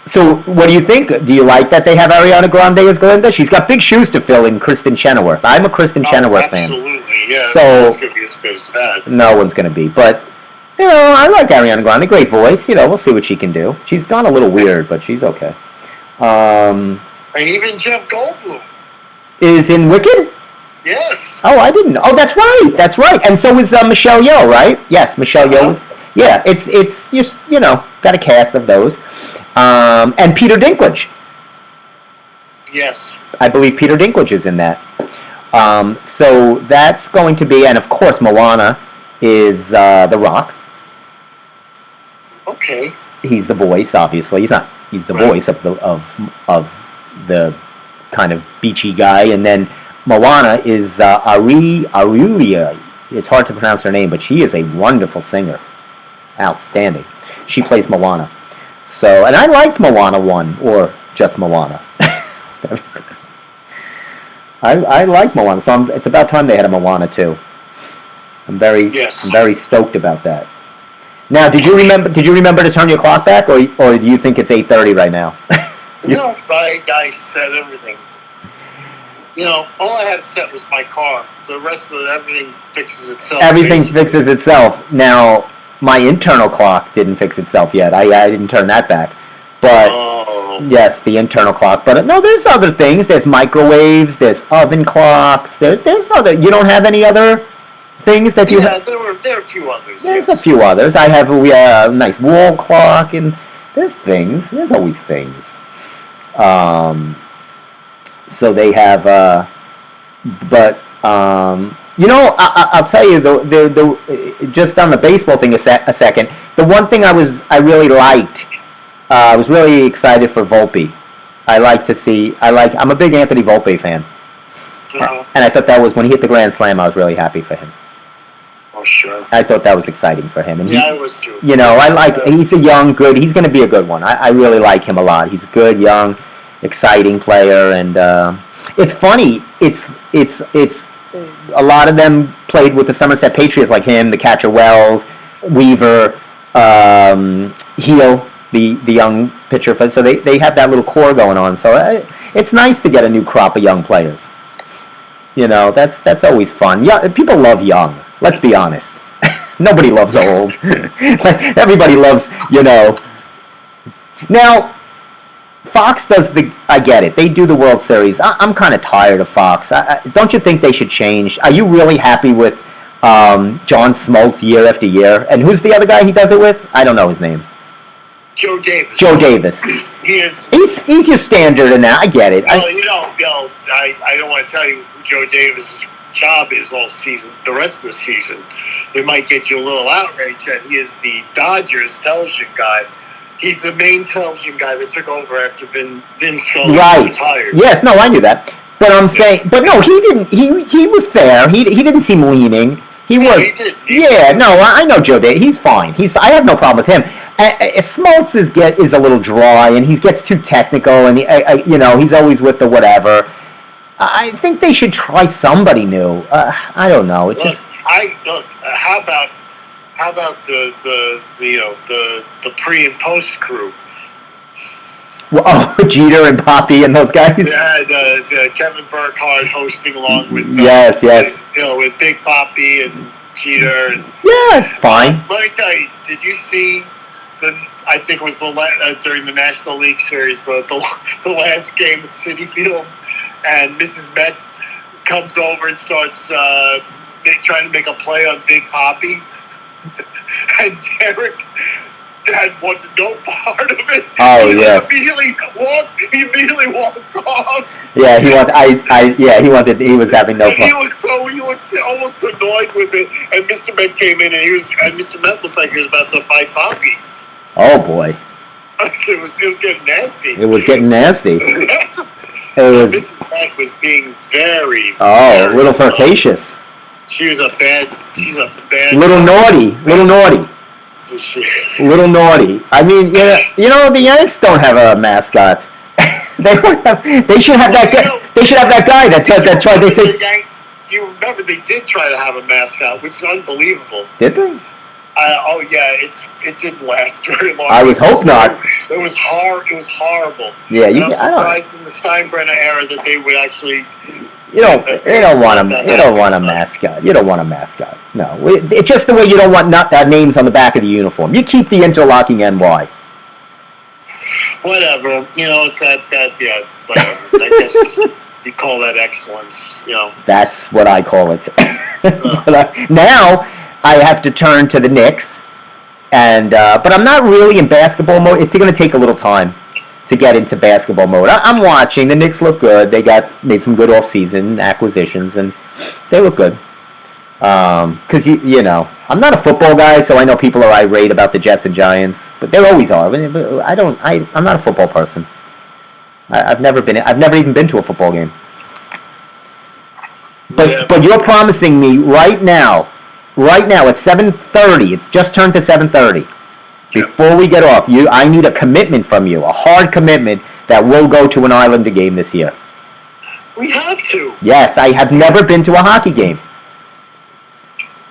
So, what do you think? Do you like that they have Ariana Grande as Glinda? She's got big shoes to fill in Kristen Chenoweth. I'm a Kristen Chenoweth fan. Absolutely, yeah. So, no one's going to be as good as that. No one's going to be. But, I like Ariana Grande. Great voice. We'll see what she can do. She's gone a little weird, but she's okay. And even Jeff Goldblum. Is in Wicked? Yes. Oh, I didn't know. Oh, that's right. That's right. And so is Michelle Yeoh, right? Yes, Michelle Yeoh. Yeah, it's just, got a cast of those. And Peter Dinklage. Yes. I believe Peter Dinklage is in that. So that's going to be, and of course Moana is The Rock. Okay. He's the voice, obviously. He's the voice of the kind of beachy guy, and then Moana is Aurelia. It's hard to pronounce her name, but she is a wonderful singer. Outstanding. She plays Moana. So, and I liked Moana 1, or just Moana. I like Moana, so it's about time they had a Moana 2. I'm very stoked about that. Now, did you remember to turn your clock back, or do you think it's 8:30 right now? I set everything. All I had set was my car. The rest of everything fixes itself. Everything fixes itself. Now, my internal clock didn't fix itself yet. I didn't turn that back. But, yes, the internal clock. But, no, there's other things. There's microwaves. There's oven clocks. There's other... You don't have any other things that you have? Yeah, there are a few others. There's a few others. We have a nice wall clock, and there's things. There's always things. So they have, I'll tell you, the just on the baseball thing a second, the one thing I really liked, I was really excited for Volpe. I'm a big Anthony Volpe fan. And I thought that was when he hit the grand slam. I was really happy for him. Oh, sure. I thought that was exciting for him. And yeah, I was too. You know, he's a young, good. He's going to be a good one. I really like him a lot. He's a good, young, exciting player, and it's funny. It's a lot of them played with the Somerset Patriots, like him, the catcher Wells, Weaver, Heel, the young pitcher. So they have that little core going on. So it's nice to get a new crop of young players. You know, that's always fun. Yeah, people love young. Let's be honest. Nobody loves old. Everybody loves, you know. Now, Fox does I get it. They do the World Series. I'm kind of tired of Fox. Don't you think they should change? Are you really happy with John Smoltz year after year? And who's the other guy he does it with? I don't know his name. Joe Davis. Joe Davis. He's your standard in that. I get it. Well, I don't want to tell you who Joe Davis' job is all season, the rest of the season. It might get you a little outraged that he is the Dodgers television guy. He's the main television guy that took over after Vin Scully retired. Yes, no, I knew that. But I'm saying, but no, he didn't. He was fair. He didn't seem leaning. He was. He did. No, I know Joe Davis. He's fine. I have no problem with him. Smoltz is a little dry, and he gets too technical, and he's always with the whatever. I think they should try somebody new. I don't know. It's just. How about the pre and post crew? Well, Jeter and Poppy and those guys. Yeah, the Kevin Burkhardt hosting along with yes, with Big Poppy and Jeter. And, yeah, it's fine. Let me tell you, did you see I think it was during the National League Series, the last game at Citi Field, and Mrs. Met comes over and starts trying to make a play on Big Poppy, and Derek wanted no part of it. Oh, yes. He immediately walked off. Yeah, he was having no fun. He looked almost annoyed with it, and Mr. Met came in, and Mr. Met looked like he was about to fight Poppy. Oh boy. It was getting nasty. It was getting nasty. Mrs. Met was being very a little flirtatious. She's a bad. Little naughty. Little naughty. I mean, the Yanks don't have a mascot. They should have that guy. They should have that guy that tried to take. You remember they did try to have a mascot, which is unbelievable. Did they? It didn't last very long. I would hope not. It was horrible. Yeah, I'm surprised in the Steinbrenner era that they would actually. You don't want a mascot. You don't want a mascot. No, it's just the way you don't want names on the back of the uniform. You keep the interlocking NY. Whatever. It's that whatever. I guess you call that excellence. That's what I call it. Now I have to turn to the Knicks, and but I'm not really in basketball mode. It's going to take a little time to get into basketball mode. I'm watching. The Knicks look good. They made some good off-season acquisitions, and they look good. Because I'm not a football guy, so I know people are irate about the Jets and Giants, but they always are. I'm not a football person. I've never even been to a football game. But you're promising me right now at 7:30. It's just turned to 7:30. Before we get off, I need a commitment from you, a hard commitment that we'll go to an Islander game this year. We have to. Yes, I have never been to a hockey game.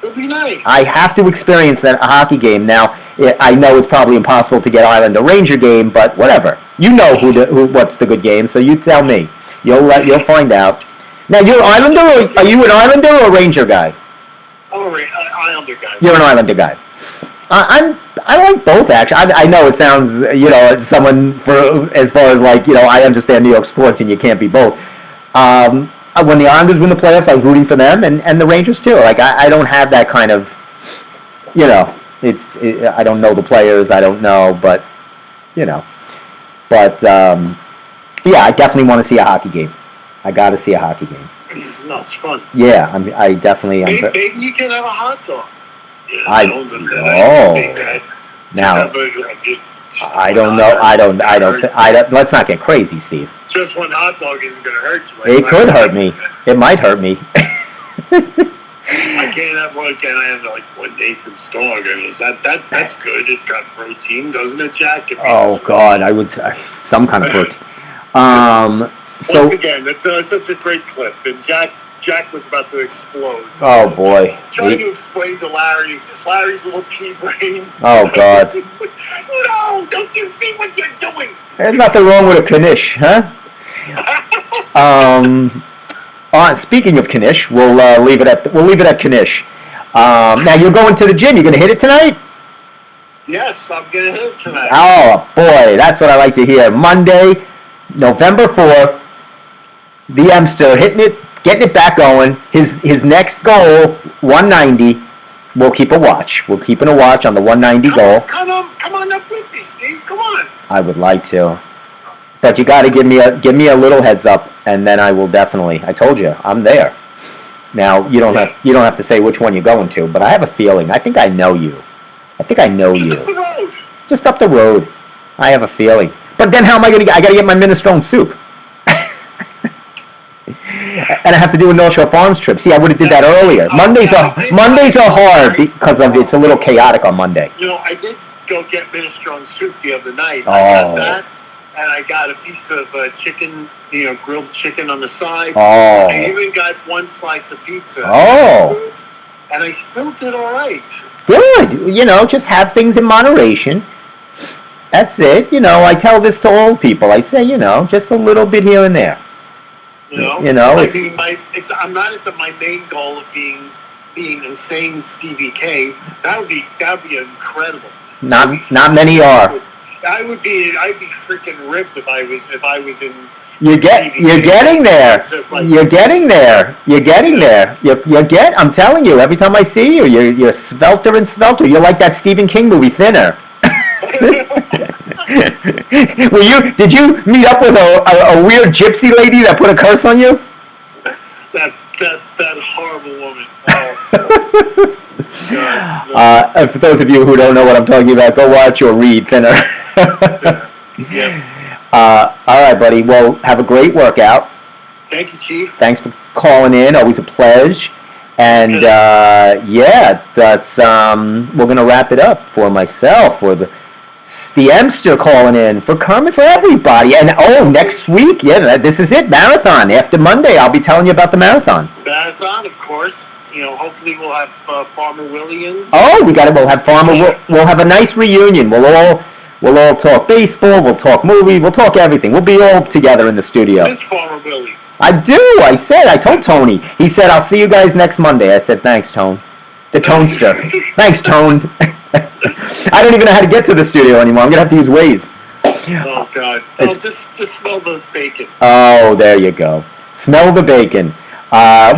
It'll be nice. I have to experience a hockey game. Now, I know it's probably impossible to get Islander Ranger game, but whatever. You know what's the good game, so you tell me. You'll find out. Now, are you an Islander or a Ranger guy? I'm an Islander guy. You're an Islander guy. I like both, actually. I know it sounds, someone as far as I understand New York sports and you can't be both. When the Islanders win the playoffs, I was rooting for them and the Rangers too. I don't have that kind of, I don't know the players, I don't know, but, I definitely want to see a hockey game. I got to see a hockey game. No, it's fun. Yeah, I definitely. Maybe you can have a hot dog. Now, I don't know. I don't. Let's not get crazy, Steve. Just one hot dog isn't going to hurt you. It could hurt me. It might hurt me. I can't have one. Can I have like one Nathan's dog? I mean, is that's good? It's got protein, doesn't it, Jack? Oh God, I would some kind of protein. So once again, that's such a great clip, and Jack was about to explode. Oh boy. Trying to explain to Larry's little pea brain. Oh God. No, don't you see what you're doing? There's nothing wrong with a Knish, huh? Speaking of Knish, we'll leave it at Knish. Now you're going to the gym. You're going to hit it tonight? Yes, I'm going to hit it tonight. Oh boy, that's what I like to hear. Monday, November 4th, the Emster getting it back going. His next goal, 190. We'll keep a watch. We're keeping a watch on the 190 goal. Come on up with me, Steve. Come on. I would like to, but you got to give me a little heads up, and then I will definitely. I told you, I'm there. Now you don't have to say which one you're going to, but I have a feeling. I think I know you. I think I know you. Just up the road. Just up the road. I have a feeling. But then how am I going to? I got to get my minestrone soup. And I have to do a North Shore Farms trip. See, I would have did that earlier. Mondays are hard because of it's a little chaotic on Monday. You know, I did go get minestrone soup the other night. Oh. I got that, and I got a piece of chicken, grilled chicken on the side. Oh. I even got one slice of pizza. Oh. And I still did all right. Good. Just have things in moderation. That's it. I tell this to all people. I say, just a little bit here and there. I'm not at my main goal of being insane Stevie K. That would be incredible. Not many are. I'd be freaking ripped if I was in. You're getting there. You're getting there. I'm telling you, every time I see you, you're svelter and svelter. You're like that Stephen King movie, Thinner. Did you meet up with a weird gypsy lady that put a curse on you? That horrible woman. Oh. For those of you who don't know what I'm talking about, go watch or read Thinner. Yeah. All right, buddy. Well, have a great workout. Thank you, Chief. Thanks for calling in. Always a pleasure. And that's we're gonna wrap it up for myself, for the Emster calling in, for Kermit, for everybody. And next week, this is it, marathon. After Monday, I'll be telling you about the marathon. Marathon, of course. Hopefully we'll have Farmer Willie in. Oh, we'll have Farmer. We'll have a nice reunion. We'll all talk baseball. We'll talk movie. We'll talk everything. We'll be all together in the studio. Miss Farmer Willie. I do. I told Tony. He said, I'll see you guys next Monday. I said, thanks, Tone. The Tonester. Thanks, Tone. I don't even know how to get to the studio anymore. I'm going to have to use Waze. Oh, God. Just smell the bacon. Oh, there you go. Smell the bacon.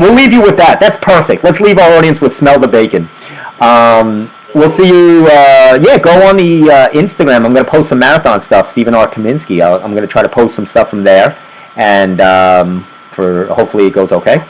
We'll leave you with that. That's perfect. Let's leave our audience with smell the bacon. We'll see you. Go on the Instagram. I'm going to post some marathon stuff. Stephen R. Kaminsky. I'm going to try to post some stuff from there. And for hopefully it goes okay.